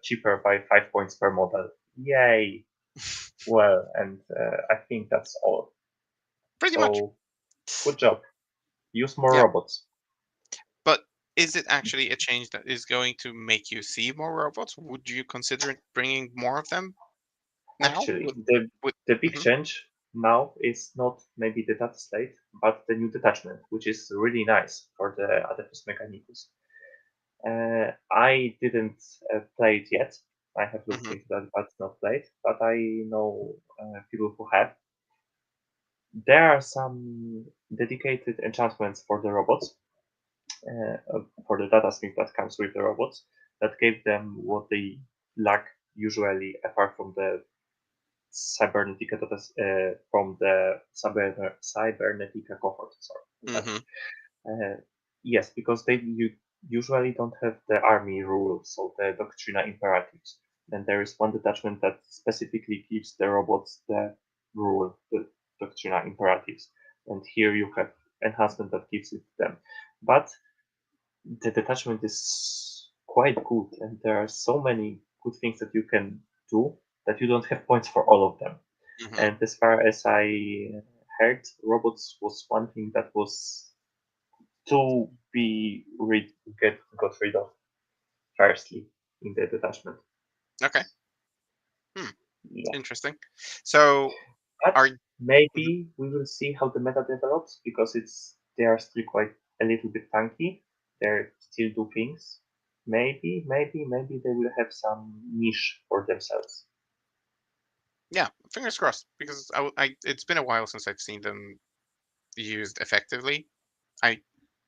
cheaper by 5 points per model. Yay! Well, and I think that's all. Pretty much. So, good job. Use more Yeah, robots. but is it actually a change that is going to make you see more robots? Would you consider bringing more of them now? Actually, the big Mhm. change now is not maybe the data slate, but the new detachment, which is really nice for the Adeptus Mechanicus. I didn't play it yet. I have looked Mhm. into that, but not played. But I know people who have. There are some dedicated enchantments for the robots, for the data sync that comes with the robots, that gave them what they lack usually, apart from the Cybernetica data, from the Cybernetica cohort. Sorry. Mhm. Uh, yes, because they usually don't have the army rules, so the Doctrina Imperatives. Then there is one detachment that specifically gives the robots the rule, the Doctrina Imperatives. And here you have enhancement that gives it to them. But the detachment is quite good, and there are so many good things that you can do that you don't have points for all of them. Hmm. And as far as I heard, robots was one thing that was to be got rid of firstly in the detachment. Okay. Hmm. Yeah, Interesting. So but are Mhm. maybe we will see how the meta develops because they are still quite a little bit tanky. They still do things. Maybe they will have some niche for themselves. Yeah, fingers crossed because it's been a while since I've seen them used effectively. I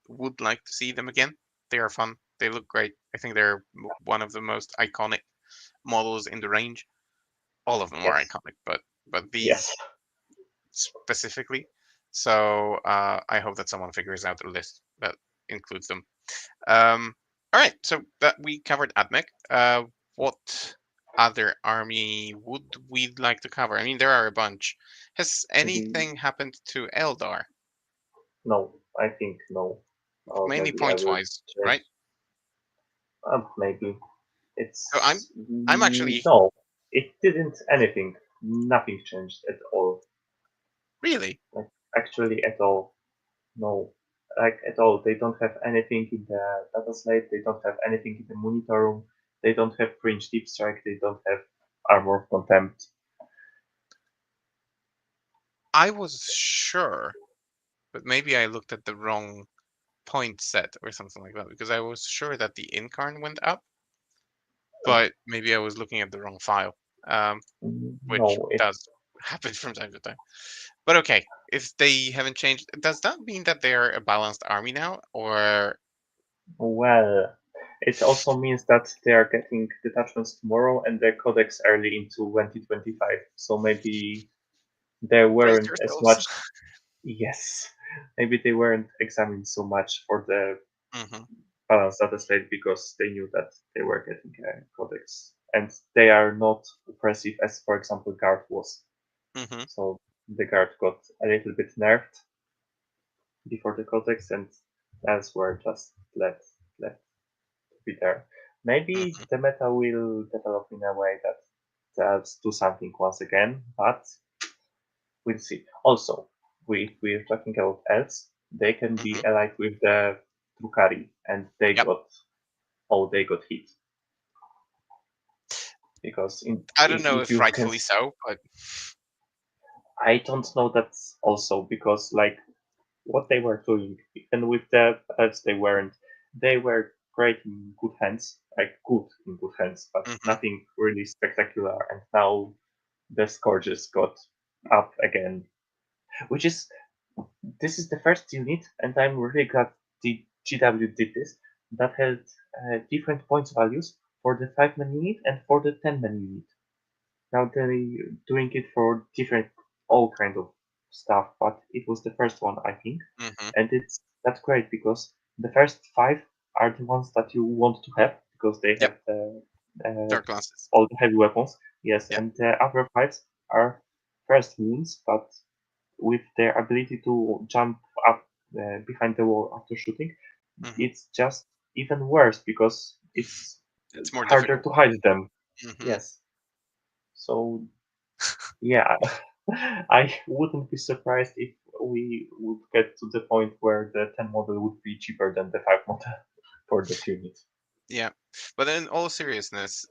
would like to see them again. They are fun. They look great. I think they're one of the most iconic models in the range. All of them are Yes, iconic, but yes. these specifically. So I hope that someone figures out a list that includes them. Um, all right, so that we covered AdMech. What other army would we like to cover? I mean, there are a bunch. Has We anything happened to Eldar? no, I think no. Or Mainly maybe I points will wise, change. right? Maybe So it's I'm actually no. It didn't anything. Nothing changed at all. really. Like actually at all. No, like at all. They don't have anything in the data slate. They don't have anything in the monitor room. They don't have fringe deep strike. They don't have armor of contempt. I was sure, but maybe I looked at the wrong point set or something like that because I was sure that the incarn went up, but maybe I was looking at the wrong file, which No, it does happen from time to time. But okay, if they haven't changed, does that mean that they are a balanced army now, or well. It also means that they are getting detachments tomorrow and their codex early into 2025. So maybe they brace weren't as yourselves? much. Yes, maybe they weren't examined so much for the Hmm. balanced data slate because they knew that they were getting a codex, and they are not oppressive as, for example, guard was. Hmm. So the guard got a little bit nerfed before the codex, and else were just left to be there. Maybe Hmm. the meta will develop in a way that does do something once again, but we'll see. Also, we're talking about elves. They can be Hmm. allied with the Drukari, and Yep. they got hit because I don't know if if you can, rightfully so, but I don't know that also because like what they were doing, even with the elves, they were great in good hands, like good in good hands, but hmm. nothing really spectacular. And now the scourges got up again, which is this is the first unit, and I'm really glad the GW did this, that had different points values for the 5-man unit and for the 10-man unit. Now they're doing it for different, all kind of stuff, but it was the first one, I think. Hmm. And that's great because the first 5 are the ones that you want to have because they Yep. have uh, Dark glasses. all the heavy weapons. Yes, Yep. and the other 5s are first wounds, but with their ability to jump up behind the wall after shooting, Hmm. it's just even worse because it's It's more harder difficult. to hide them. Hmm. Yes. So yeah, I wouldn't be surprised if we would get to the point where the 10 model would be cheaper than the 5 model for that unit. Yeah, but in all seriousness,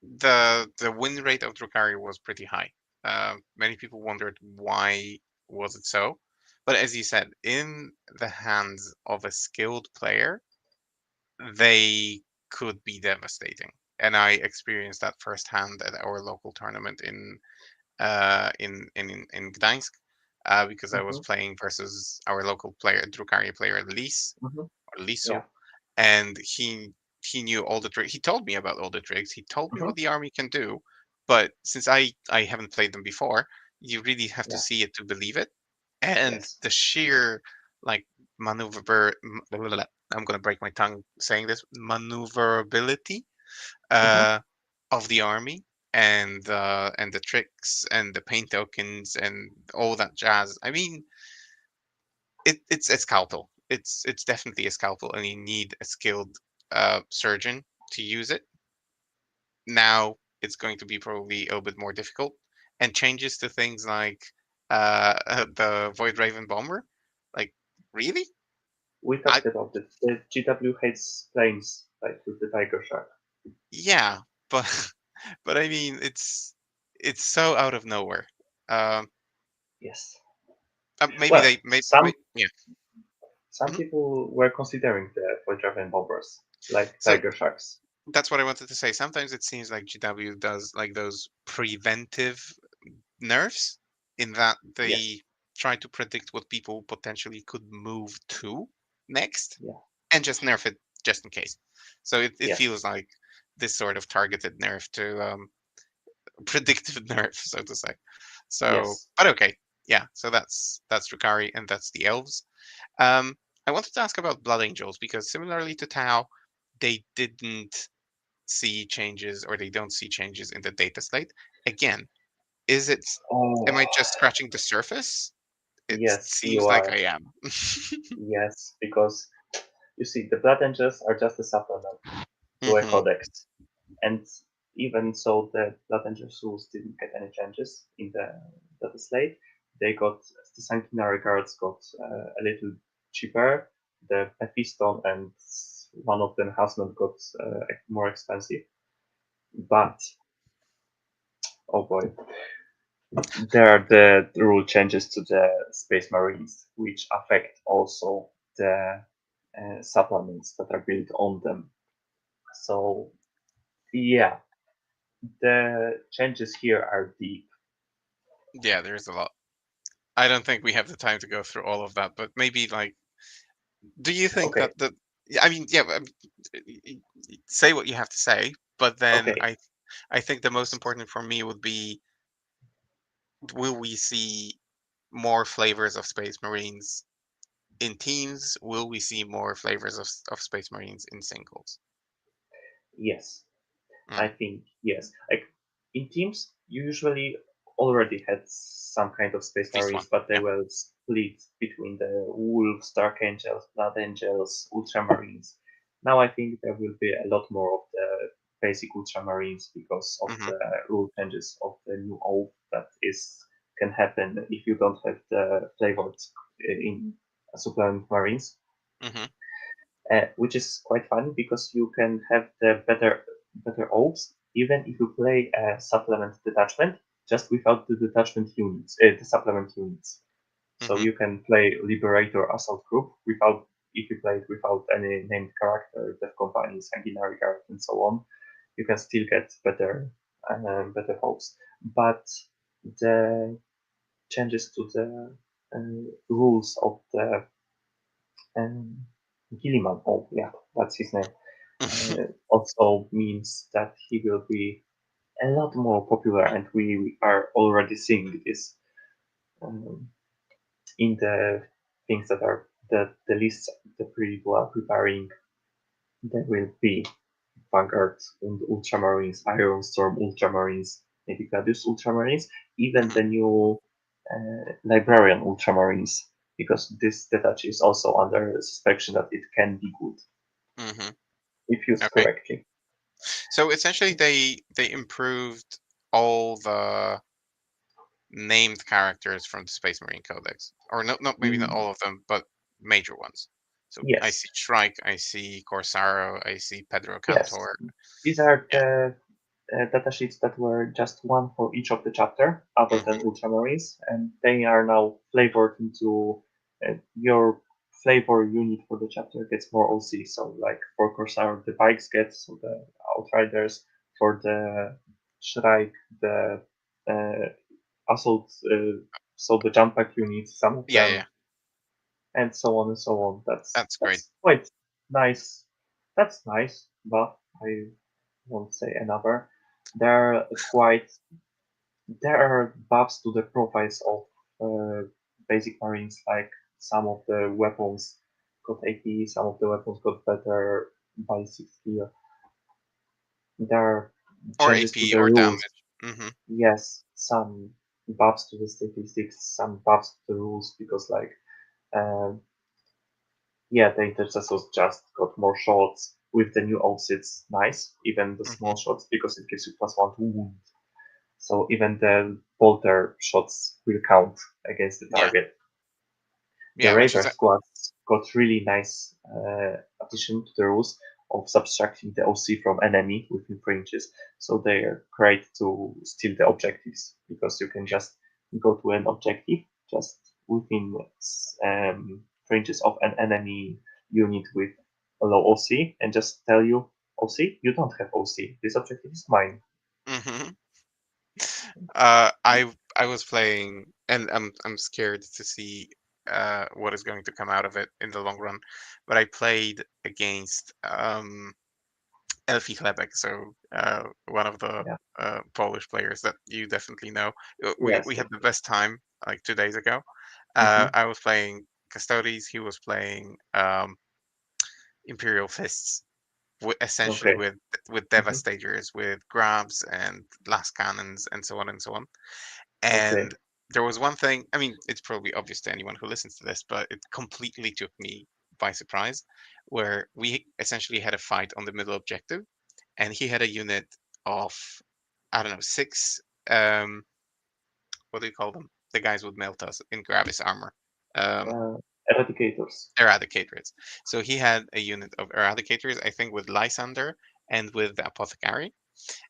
the win rate of Drukari was pretty high. Many people wondered why was it so, but as you said, in the hands of a skilled player, they could be devastating. And I experienced that firsthand at our local tournament in Gdańsk, because I was Hmm. playing versus our local player, Drukari player Lis Hmm. or Lisu, Yeah. and he knew all the tricks. He told me about all the tricks. He told me Hmm. what the army can do, but since I haven't played them before, you really have to Yeah. see it to believe it. And Yes. the sheer like maneuver, I'm gonna break my tongue saying this, maneuverability Hmm. uh, of the army and the tricks and the paint tokens and all that jazz. I mean, it's scalpel. it's definitely a scalpel, and you need a skilled surgeon to use it. Now it's going to be probably a little bit more difficult, and changes to things like the Void Raven bomber. Like, really? We I talked about it. The GW hates planes, like with the Tiger Shark. Yeah, but but I mean, it's so out of nowhere. Um, Yes. maybe Well, they may, some yeah. some Mhm. people were considering the Voyager bombers, like So Tiger Sharks. that's what I wanted to say. Sometimes it seems like GW does like those preventive nerfs, in that Yes. they try to predict what people potentially could move to next, Yeah. and just nerf it just in case. So it Yes. feels like this sort of targeted nerf to predictive nerf, so to say. So, Yes. but okay, yeah. So that's Drukari, and that's the elves. Um, I wanted to ask about Blood Angels, because similarly to Tau, they didn't see changes, or they don't see changes in the data slate. Again, is it? Oh, Am I just scratching the surface? It yes, you seems like are. I am. Yes, because you see, the Blood Angels are just a supplement to a Hmm. codex. And even so, the Blood Angels rules didn't get any changes in the Dataslate. They got, the Sanguinary Guards got a little cheaper. The Mephiston and one of the enhancements got more expensive. But, oh boy, there are the rule changes to the Space Marines, which affect also the supplements that are built on them. So, yeah, the changes here are deep. Yeah, there's a lot. I don't think we have the time to go through all of that, but maybe like, do you think Okay, that the? Yeah, I mean, yeah, say what you have to say, but then okay, I think the most important for me would be, will we see more flavors of Space Marines in teams? Will we see more flavors of Space Marines in singles? yes. I Mm, think yes. Like in teams, you usually already had some kind of space at least one. marines, but they Yeah. were split between the wolves, dark angels, blood angels, ultramarines. Now I think there will be a lot more of the basic ultramarines because of Hmm. the rule changes of the new oath that is can happen if you don't have the flavored in supplement marines, Hmm. which is quite funny because you can have the better orbs even if you play a supplement detachment just without the detachment units, the supplement units. So Hmm. you can play Liberator Assault Group without if you play it without any named character, Death Company, Sanguinary Guard, and so on. You can still get better hopes, but the changes to the rules of the um, Gilliman. Oh, yeah, that's his name. Also means that he will be a lot more popular, and we are already seeing this um, in the things that are the lists the people are preparing. There will be Vanguard and Ultramarines, Iron Storm Ultramarines, maybe Gladius Ultramarines, even Hmm. the new Librarian Ultramarines, because this detach is also under suspicion that it can be good Hmm. if used Okay. correctly. So essentially, they improved all the named characters from the Space Marine Codex, or not maybe not Mm, all of them, but major ones. So I yes, see Shrike, I see Corsaro, I see Pedro yes. Cantor. These are Yeah. the datasheets that were just one for each of the chapter, other than Hmm. Ultramarines, and they are now flavored into your flavor unit for the chapter gets more OC. So, like for Corsair, the bikes get so the Outriders, for the Shrike, the uh, Assault, so the jump pack units, some of Yeah, them, yeah, and so on and so on. that's great. That's quite nice. That's nice, but I won't say another. There are quite there are buffs to the profiles of basic marines, like some of the weapons got 80, some of the weapons got better ballistic skill. There are Or changes to AP the or rules. damage. Hmm. Yes, some buffs to the statistics, some buffs to the rules because like um, Yeah, the intercessors just got more shots. With the new oaths, it's nice, even the small Hmm. shots, because it gives you +1 to wound. So even the bolter shots will count against the Yeah, target. The yeah, which Raider is squads got really nice addition to the rules of subtracting the OC from enemy within ranges. So they are great to steal the objectives, because you can just go to an objective just within ranges of an enemy unit with a low OC and just tell you, OC, you don't have OC. This objective is mine. hmm I was playing, and I'm scared to see what is going to come out of it in the long run. But I played against Elfie Chlebek, so one of the Yeah. Polish players that you definitely know. Yes. We had the best time like 2 days ago. Mm-hmm. I was playing Custodes. He was playing Imperial Fists, essentially Okay. with Mm-hmm. Devastators, with grabs and last cannons, and so on and so on. Okay. And there was one thing, I mean, it's probably obvious to anyone who listens to this, but it completely took me by surprise, where we essentially had a fight on the middle objective, and he had a unit of, I don't know, six, what do you call them? The guys with Meltas in Gravis armor. Um, Uh, Eradicators. Eradicators. So he had a unit of Eradicators, I think, with Lysander and with the Apothecary.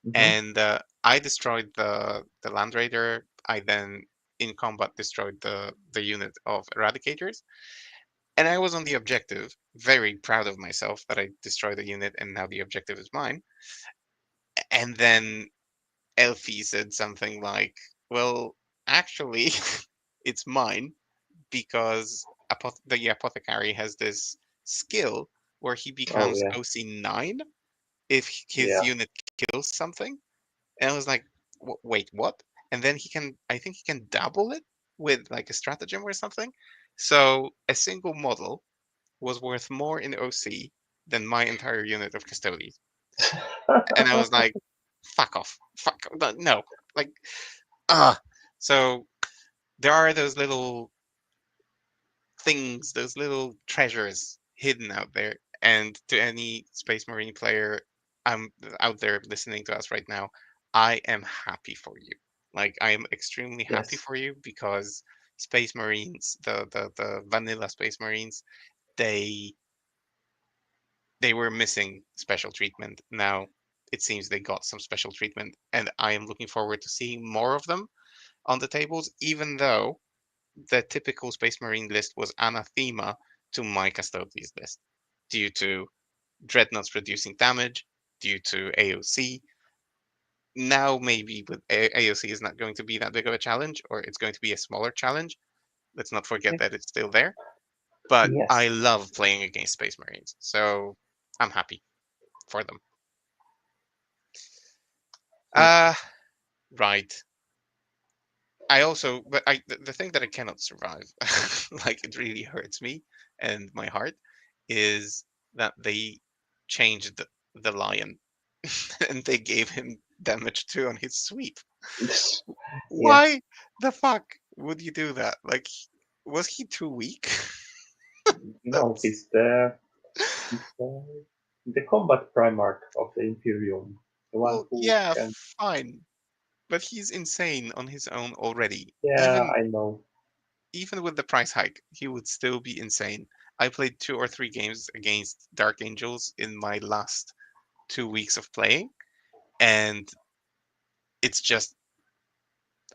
Mm-hmm. And I destroyed the Land Raider. I then, in combat, destroyed the unit of Eradicators. And I was on the objective, very proud of myself that I destroyed the unit and now the objective is mine. And then Elfie said something like, well, actually, it's mine because the Apothecary has this skill where he Oh becomes yeah, OC9 if his yeah. unit kills something. And I was like, wait, what? And then I think he can double it with like a stratagem or something. So a single model was worth more in OC than my entire unit of Custodies. And I was like, fuck off. Fuck. No. Like, ah. So there are those little things, those little treasures hidden out there. And to any Space Marine player out there listening to us right now, I am happy for you. Like I am extremely happy Yes. for you because Space Marines, the vanilla Space Marines, they they were missing special treatment. Now it seems they got some special treatment, and I am looking forward to seeing more of them on the tables, even though the typical Space Marine list was anathema to my Custodes list due to dreadnoughts reducing damage, due to AOC. Now, maybe with AOC is not going to be that big of a challenge, or it's going to be a smaller challenge. Let's not forget Okay. that it's still there. But Yes. I love playing against Space Marines, so I'm happy for them. Good. Uh, right. But the thing that I cannot survive, like it really hurts me and my heart, is that they changed the lion and they gave him damage 2 on his sweep. Yeah. Why the fuck would you do that? Like, was he too weak? No, That's he's the combat primarch of the Imperium, the one well, who yeah, can. fine, but he's insane on his own already. Yeah, I know. Even with the price hike, he would still be insane. I played 2 or 3 games against Dark Angels in my last 2 weeks of playing, and it's just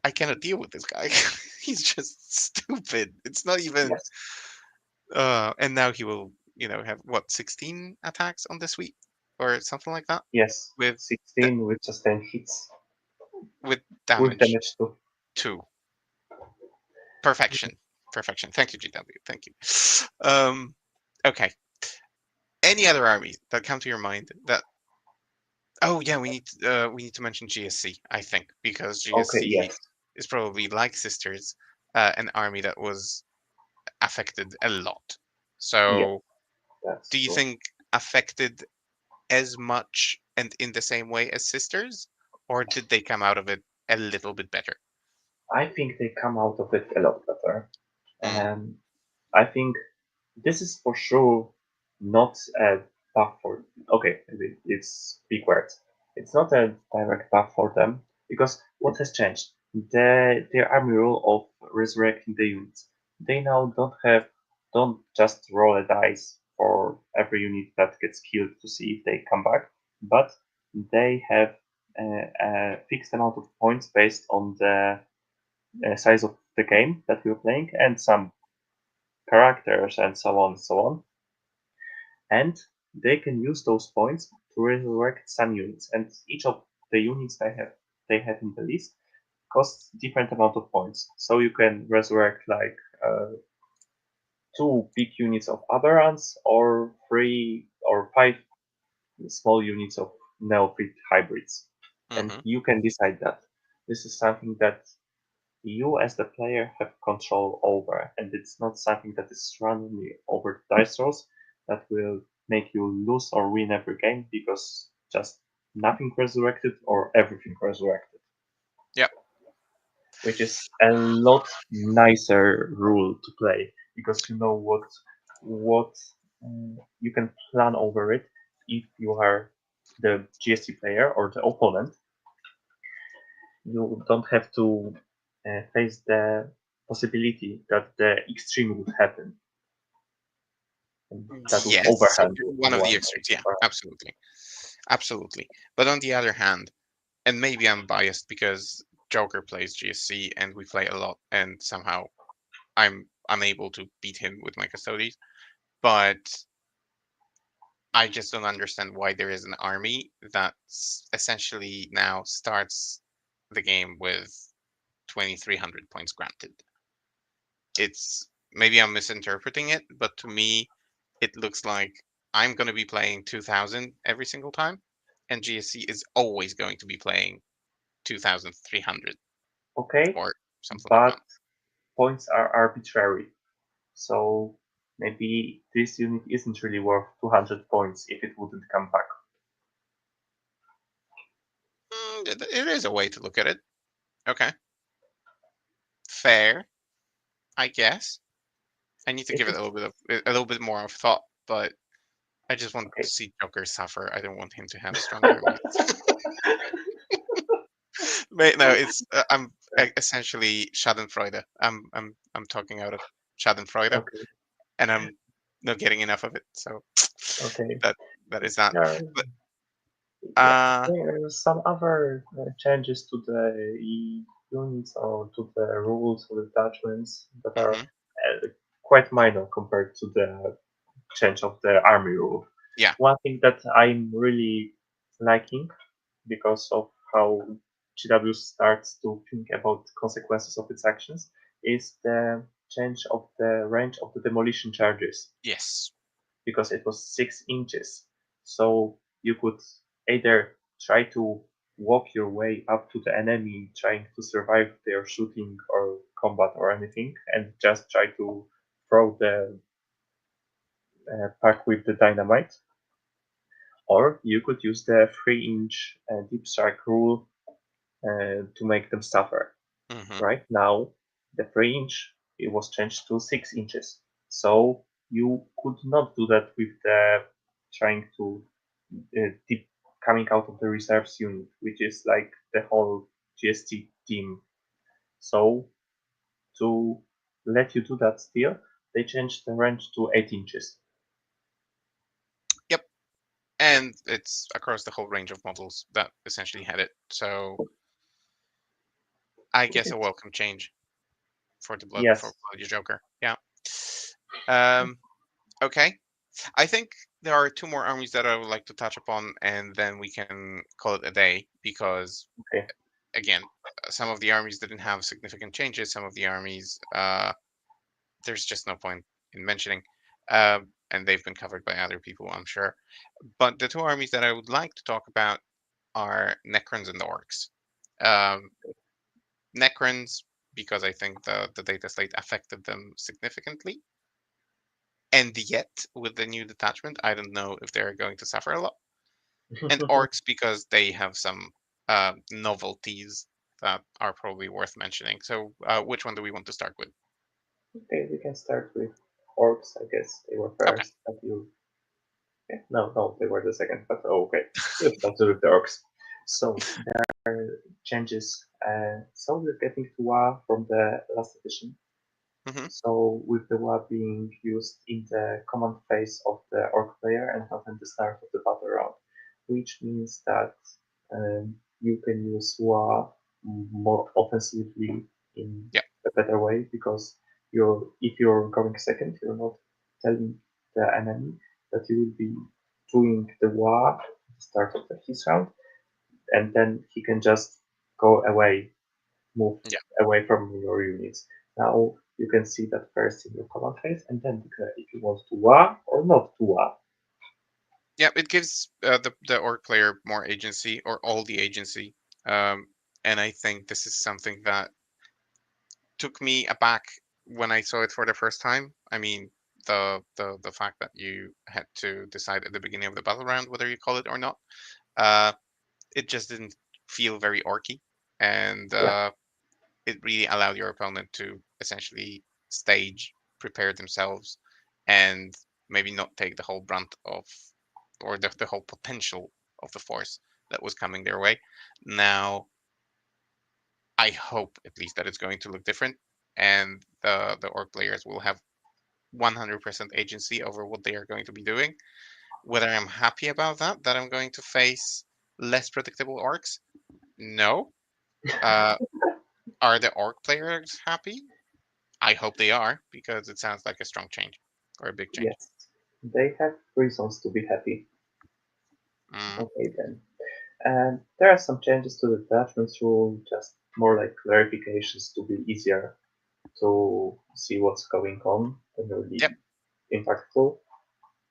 I cannot deal with this guy. He's just stupid. It's not even. Yes. And now he will, have what 16 attacks on this week or something like that Yes. with da- 16 with just 10 hits with with damage damage too. 2. Perfection, perfection. Thank you, GW. Thank you. Um, okay. Any other armies that come to your mind that Oh yeah, we need to mention GSC, I think, because Okay. GSC Yes. is probably like Sisters, an army that was affected a lot. Yes. So, That's do you true. think affected as much and in the same way as Sisters, or did they come out of it a little bit better? I think they come out of it a lot better. Mm, And I think this is for sure not a buff for. Okay, it's big words. It's not a direct buff for them because what has changed? Their army rule of resurrecting the units. They now don't just roll a dice for every unit that gets killed to see if they come back, but they have a fixed amount of points based on the size of the game that you're playing and some characters and so on and so on. And they can use those points to resurrect some units. And each of the units they have in the list costs different amount of points. So you can resurrect like two big units of Aberrants or three or five small units of Neophyte hybrids. And Hmm. you can decide that. This is something that you as the player have control over, and it's not something that is randomly over the dice rolls that will make you lose or win every game because just nothing resurrected or everything resurrected, Yep. which is a lot nicer rule to play because you know what you can plan over it if you are the GST player or the opponent. You don't have to face the possibility that the extreme would happen and that would Yes, overhand one of the someone. extremes. Yeah, absolutely, absolutely. But on the other hand, and maybe I'm biased because Joker plays GSC and we play a lot, and somehow I'm unable to beat him with my custodies. But I just don't understand why there is an army that essentially now starts the game with 2,300 points granted. It's maybe I'm misinterpreting it, but to me, it looks like I'm going to be playing 2,000 every single time, and GSC is always going to be playing 2,300 Okay, or something like that. but points are arbitrary. So maybe this unit isn't really worth 200 points if it wouldn't come back. It is a way to look at it. Okay, fair, I guess. I need to It give it is a little bit more of thought, but I just want to okay. see Joker suffer. I don't want him to have strong armies. Wait, no, it's I'm essentially Schadenfreude. I'm talking out of Schadenfreude, Okay, and I'm not getting enough of it. So okay. that that is that. There, But yeah, uh, there are some other changes to the units or to the rules or attachments that are mhm, quite minor compared to the change of the army rule. yeah, One thing that I'm really liking because of how GW starts to think about consequences of its actions is the change of the range of the demolition charges yes, because it was 6 inches. So you could either try to walk your way up to the enemy, trying to survive their shooting or combat or anything, and just try to throw the pack with the dynamite, or you could use the 3-inch deep strike rule to make them suffer. mhm, Right now, the 3-inch it was changed to 6 inches, so you could not do that with the trying to deep coming out of the reserves unit, which is like the whole GST team. So to let you do that still, they changed the range to 8 inches. yep, and it's across the whole range of models that essentially had it. So I Which guess is a welcome change for yes. Bloody Joker. Yeah. Um. Okay. I think there are two more armies that I would like to touch upon, and then we can call it a day because, Okay. again, some of the armies didn't have significant changes. Some of the armies, there's just no point in mentioning, and they've been covered by other people, I'm sure. But the two armies that I would like to talk about are Necrons and Orcs. Um, Necrons, because I think the data slate affected them significantly. And yet, with the new detachment, I don't know if they're going to suffer a lot. And orcs because they have some novelties that are probably worth mentioning. So, which one do we want to start with? Okay, we can start with. orcs, I guess they were Okay. first, but you yeah, no, they were the second, but okay. You started with the orcs. So there are changes. So we're getting to WoW from the last edition. Hmm. So with the WoW being used in the command phase of the orc player and not in the start of the battle round, which means that you can use WoW more offensively in Yeah. a better way because if you're going second, you're not telling the enemy that you will be doing the WoW at the start of his round, and then he can just go away, move Yeah. away from your units. Now you can see that first in your command phase, and then declare if you want to WA or not to WA. Yeah. It gives the orc player more agency, or all the agency. Um, and I think this is something that took me aback when I saw it for the first time. I mean, the fact that you had to decide at the beginning of the battle round whether you call it or not. Uh, it just didn't feel very orky, and Yeah, it really allowed your opponent to essentially stage, prepare themselves, and maybe not take the whole brunt of, or the whole potential of the force that was coming their way. Now, I hope at least that it's going to look different, and the orc players will have 100% agency over what they are going to be doing. Whether I'm happy about that I'm going to face less predictable orcs, no. Uh, are the orc players happy? I hope they are, because it sounds like a strong change, or a big change. yes. They have reasons to be happy. Mm, Okay then. And there are some changes to the attachments rule, just more like clarifications to be easier to see what's going on and yep. really impactful.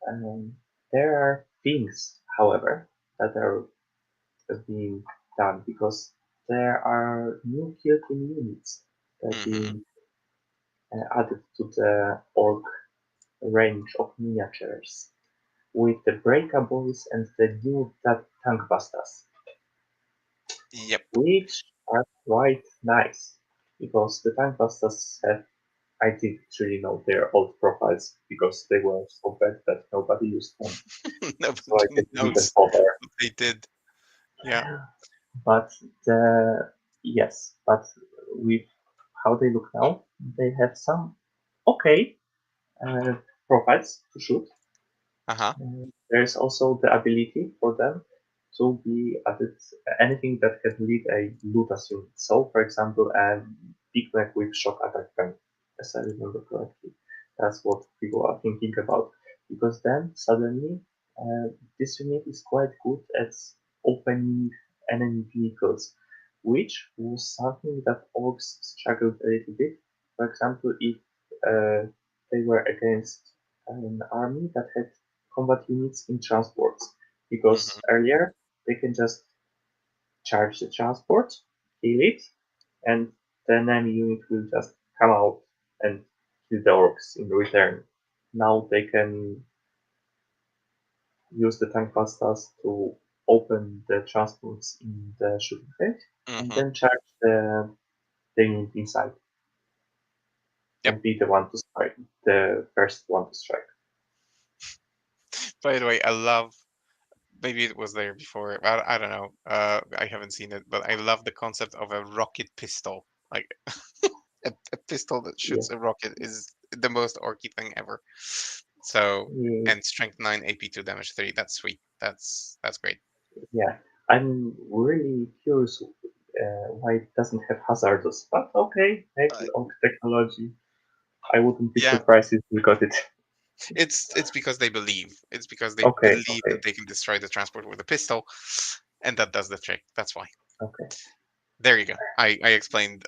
And there are things, however, that are being done because there are new built-in units that are Hmm. being added to the orc range of miniatures with the breakables and the new tank bastas, Yep. which are quite nice because the tank bastas have I didn't really know their old profiles because they were so bad that nobody used them. So I Nobody didn't even knows bother. what they did. Yeah. But yes, but with how they look now, they have some okay uh, profiles to shoot. Uh-huh. There's also the ability for them to be added anything that can lead a Lutas unit. So, for example, a Big Mac with shock attack gun, as I remember correctly. That's what people are thinking about. Because then suddenly this unit is quite good at opening enemy vehicles, which was something that orcs struggled a little bit. For example, if they were against an army that had combat units in transports because Hmm. earlier they can just charge the transport, kill it, and the enemy unit will just come out and kill the orcs in return. Now they can use the tank bastas to open the transports in the shooting range and Hmm. then charge the unit inside Yep. and be the one to strike, the first one to strike. By the way, I love, maybe it was there before. I don't know. I haven't seen it, but I love the concept of a rocket pistol. Like a pistol that Yeah, shoots a rocket is the most orky thing ever. So, yeah, and strength 9, AP 2, damage 3. That's sweet. That's great. yeah. I'm really curious why it doesn't have hazardous, but okay, maybe Uh, old technology. I wouldn't be yeah, surprised if we got it. it's because they believe. It's because they Okay, believe okay, that they can destroy the transport with a pistol, and that does the trick. That's why. okay. There you go. I explained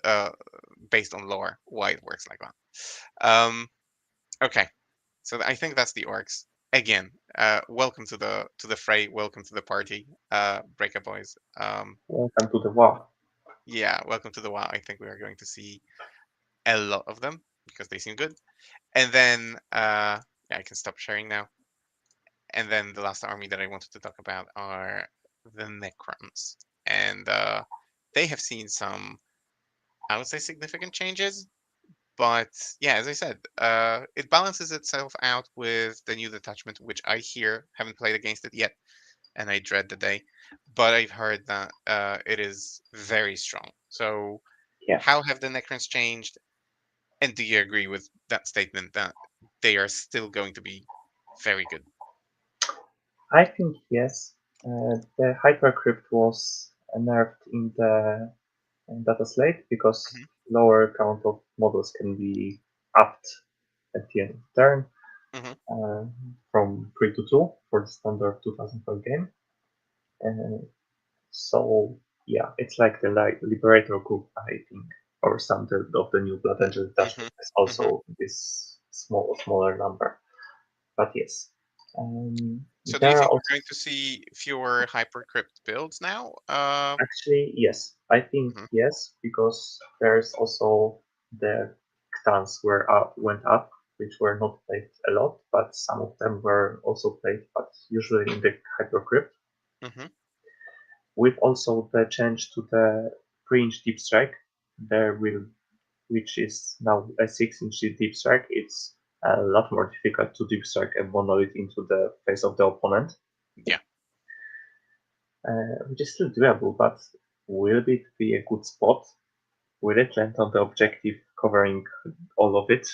based on lore why it works like that. Okay, so I think that's the orcs. Again, welcome to the fray. Welcome to the party, Breaker Boys. Welcome to the war. Yeah, welcome to the WoW. I think we are going to see a lot of them because they seem good. And then, yeah, I can stop sharing now. And then the last army that I wanted to talk about are the Necrons, and they have seen some, I would say, significant changes. But yeah, as I said, it balances itself out with the new detachment, which I hear haven't played against it yet, and I dread the day. But I've heard that it is very strong. So, Yeah, how have the Necrons changed? And do you agree with that statement that they are still going to be very good? I think yes. The hypercrypt was nerfed in the Dataslate because Hmm. lower count of models can be upped at the end of the turn Hmm. uh, from 3 to 2 for the standard 2004 game. Uh, so yeah, it's like the Liberator group, I think, or something of the new Blood Angel Hmm. detachment is Hmm. also this smaller number. But yes, So, do you there are think we're also going to see fewer hypercrypt builds now? actually yes, I think Mhm, yes because there's also the Ctans went up, which were not played a lot, but some of them were also played, but usually in the Hypercrypt. mhm, With also the change to the 3-inch deep strike, there will which is now a 6-inch deep strike. It's a lot more difficult to deep strike a monolith into the face of the opponent, yeah. which is still doable. But will it be a good spot? Will it land on the objective, covering all of it,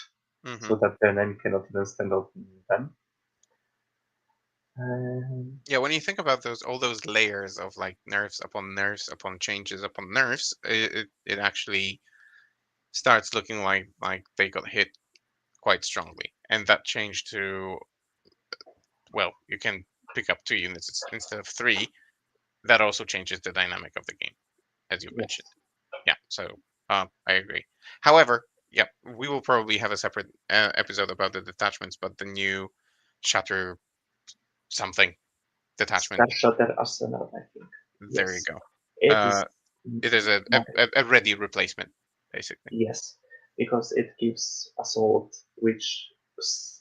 Mhm. so that the enemy cannot even stand on them? Um, Yeah, when you think about those all those layers of like nerfs upon nerfs upon changes upon nerfs, it actually starts looking like they got hit quite strongly. And that change to, well, you can pick up 2 units instead of three. That also changes the dynamic of the game, as you mentioned. yes, Yeah, so I agree. However, yeah, we will probably have a separate episode about the detachments, but the new Shatter something detachment. Starshot Arsenal, I think. There you Yes, go. it Uh, is. it is a ready replacement, basically. Yes, because it gives assault, which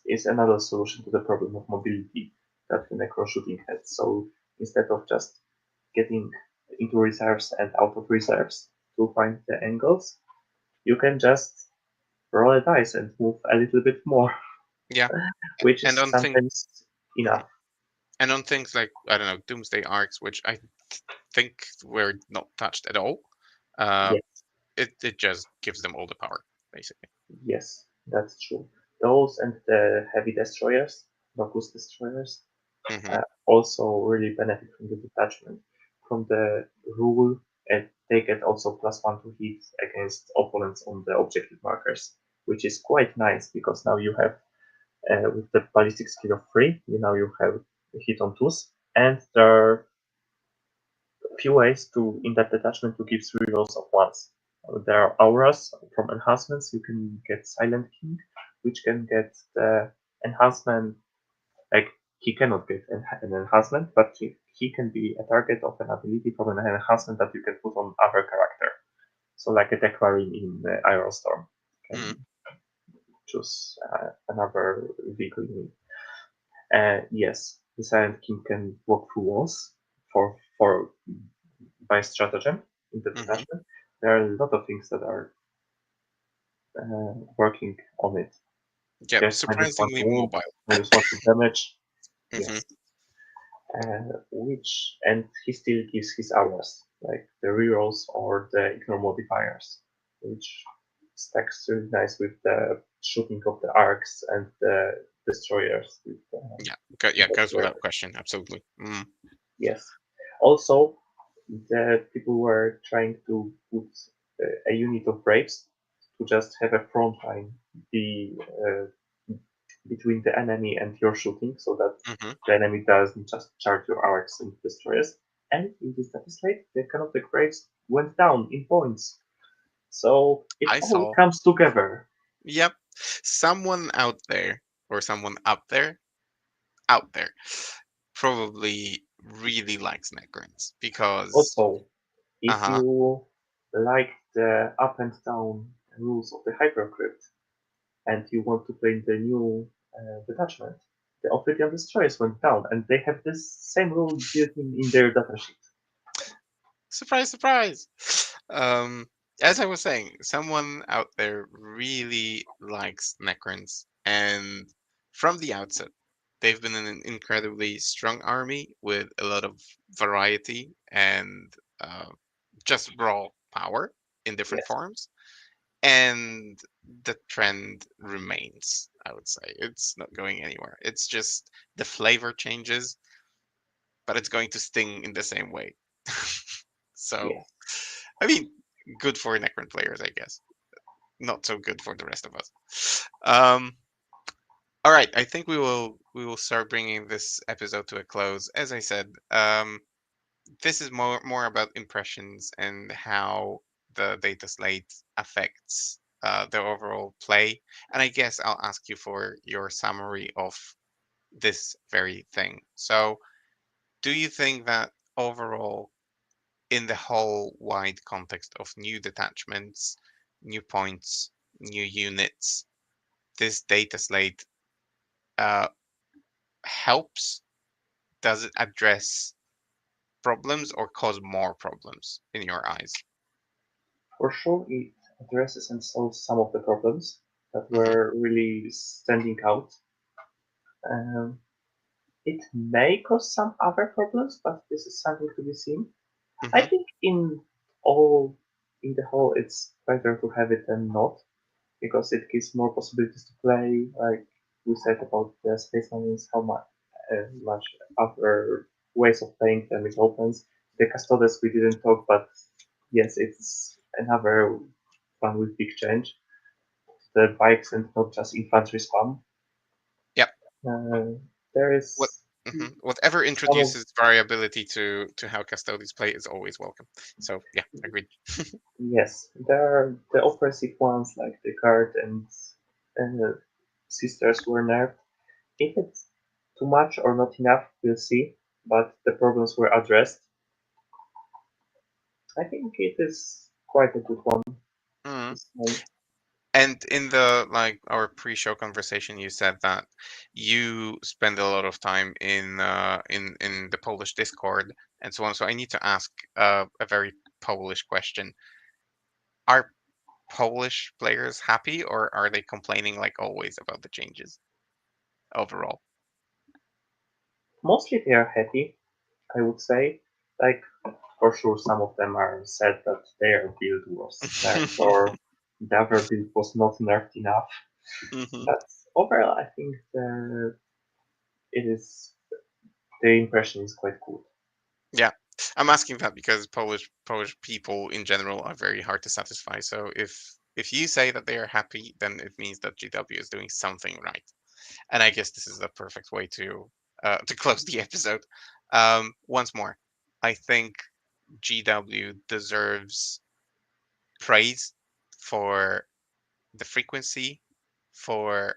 is another solution to the problem of mobility that the necro shooting has. So instead of just getting into reserves and out of reserves to find the angles, you can just roll a dice and move a little bit more, Yeah, which and is on things, sometimes enough. and on things like I don't know Doomsday arcs, which I think were not touched at all. Uh, Yes, it just gives them all the power, basically. yes, that's true. Those and the heavy destroyers, August destroyers, Hmm. also really benefit from the detachment. From the rule, and they get also +1 to hit against opponents on the objective markers, which is quite nice because now you have, with the ballistic skill of 3, you have hit on 2s, and there are few ways to in that detachment to give 3 rolls of 1s. There are auras from enhancements. You can get Silent King, which can get the enhancement. Like, he cannot get an enhancement, but he can be a target of an ability from an enhancement that you can put on other character. So like a Dequarine in Iron Storm Hmm. can choose another vehicle unit. Yes, the Silent King can walk through walls for by stratagem in the Hmm. detachment. There are a lot of things that are working on it. Yeah, There's -1 to surprisingly wound, mobile. -1 to damage. Hmm. Yes, which and he still gives his auras, like the rerolls or the ignore modifiers, which stacks really nice with the shooting of the arcs and the destroyers with the Yeah, yeah, goes destroyer. without question. Absolutely. Mm. Yes. Also, the people were trying to put a unit of braves to just have a front line be between the enemy and your shooting, so that Hmm. the enemy doesn't just charge your arcs and destroyers. And in this Dataslate, the Canoptic Braves went down in points. So it I all saw. comes together. Yep, someone out there or someone up there, out there, probably really likes Necrons because, Also, uh if huh, you like the up and down rules of the Hypercrypt and you want to play the new detachment, the Ophidian Destroyers went down and they have this same rule built in their datasheet. surprise, surprise. Um, as I was saying, someone out there really likes Necrons, and from the outset, they've been an incredibly strong army with a lot of variety and uh, just raw power in different Yes, forms. And the trend remains, I would say. It's not going anywhere. It's just the flavor changes, but it's going to sting in the same way. So, yes. I mean, good for Necron players, I guess. Not so good for the rest of us. All right, I think we will start bringing this episode to a close. As I said, this is more about impressions and how the data slate affects the overall play. And I guess I'll ask you for your summary of this very thing. So, do you think that overall, in the whole wide context of new detachments, new points, new units, this data slate uh, helps? Does it address problems or cause more problems in your eyes? For sure, it addresses and solves some of the problems that Hmm. were really standing out. Um, it may cause some other problems, but this is something to be seen. I Hmm. think all, in the whole, it's better to have it than not because it gives more possibilities to play. Like we said about the Space Marines, how much other ways of playing them it opens. The Custodes we didn't talk, but yes, it's another one with big change. The bikes and not just infantry spam. Yep. Uh, there What? is Whatever some of introduces variability to how custodians play is always welcome. So yeah, agreed. yes, there are the oppressive ones like the guard and uh, sisters were nerfed. If it's too much or not enough, we'll see. But the problems were addressed. I think it is quite a good one Mm. this time. And in the like our pre-show conversation, you said that you spend a lot of time in the Polish Discord and so on. So I need to ask a very Polish question. Are Polish players happy, or are they complaining like always about the changes overall? Mostly they are happy, I would say. Like, for sure, some of them are sad that their build was nerfed or the other build was not nerfed enough. Hmm. But overall, I think it is the impression is quite good. Yeah, I'm asking that because Polish people in general are very hard to satisfy. So if you say that they are happy, then it means that GW is doing something right. And I guess this is the perfect way to close the episode. Once more, I think GW deserves praise for the frequency, for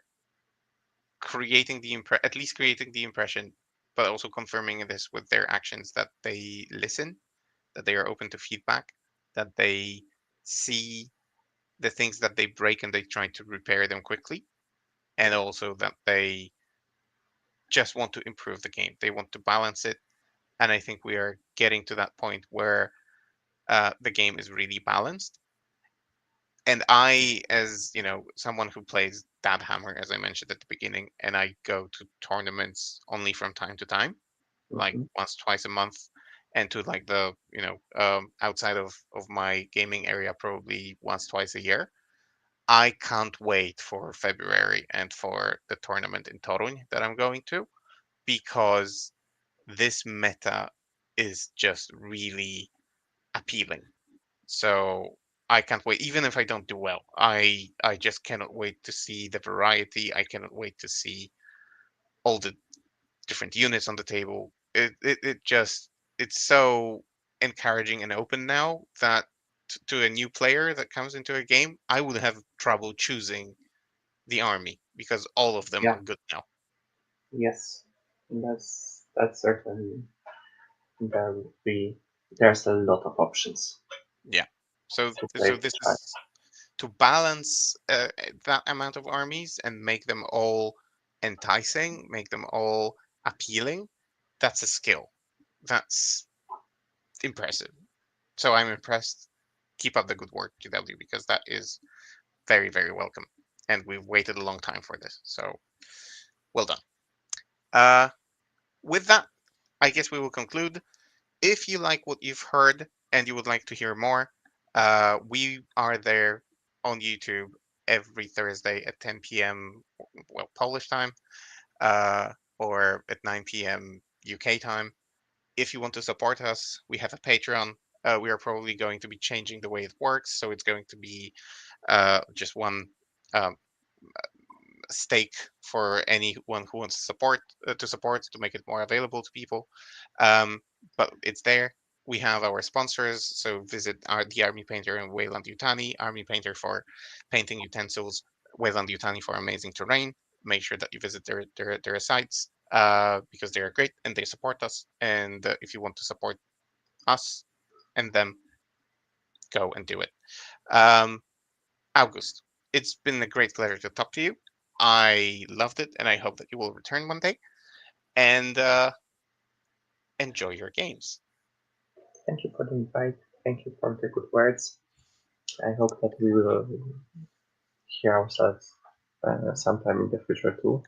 creating at least creating the impression, but also confirming this with their actions that they listen, that they are open to feedback, that they see the things that they break and they try to repair them quickly, and also that they just want to improve the game. They want to balance it, and I think we are getting to that point where the game is really balanced. And I, as you know, someone who plays Dad Hammer, as I mentioned at the beginning, and I go to tournaments only from time to time, like Mhm. once, twice a month, and to like the outside of my gaming area, probably once, twice a year. I can't wait for February and for the tournament in Torun that I'm going to because this meta is just really appealing. So I can't wait. Even if I don't do well, I just cannot wait to see the variety. I cannot wait to see all the different units on the table. It just it's so encouraging and open now that to a new player that comes into a game, I would have trouble choosing the army because all of them Yeah, are good now. yes, that's certainly there will be there's a lot of options Yeah. So to play so for this child. is to balance that amount of armies and make them all enticing, make them all appealing. That's a skill. That's impressive. So I'm impressed. keep up the good work, GW, because that is very, very welcome. And we've waited a long time for this. So well done. Uh, with that, I guess we will conclude. If you like what you've heard and you would like to hear more, we are there on YouTube every Thursday at 10 p.m. well Polish time, or at 9 p.m. UK time. If you want to support us, we have a Patreon. We are probably going to be changing the way it works, so it's going to be just one um, stake for anyone who wants to support to make it more available to people. Um, but it's there. We have our sponsors, so visit the Army Painter in Wayland Yutani, Army Painter for painting utensils, Wayland Yutani for amazing terrain. Make sure that you visit their sites because they are great and they support us. And if you want to support us and them, go and do it. Um, August, it's been a great pleasure to talk to you. I loved it, and I hope that you will return one day and enjoy your games. Thank you for the invite. Thank you for the good words. I hope that we will hear ourselves sometime in the future too.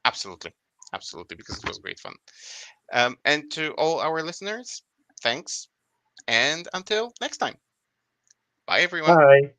Absolutely. Absolutely, because it was great fun. And to all our listeners, thanks. And until next time. Bye, everyone. Bye.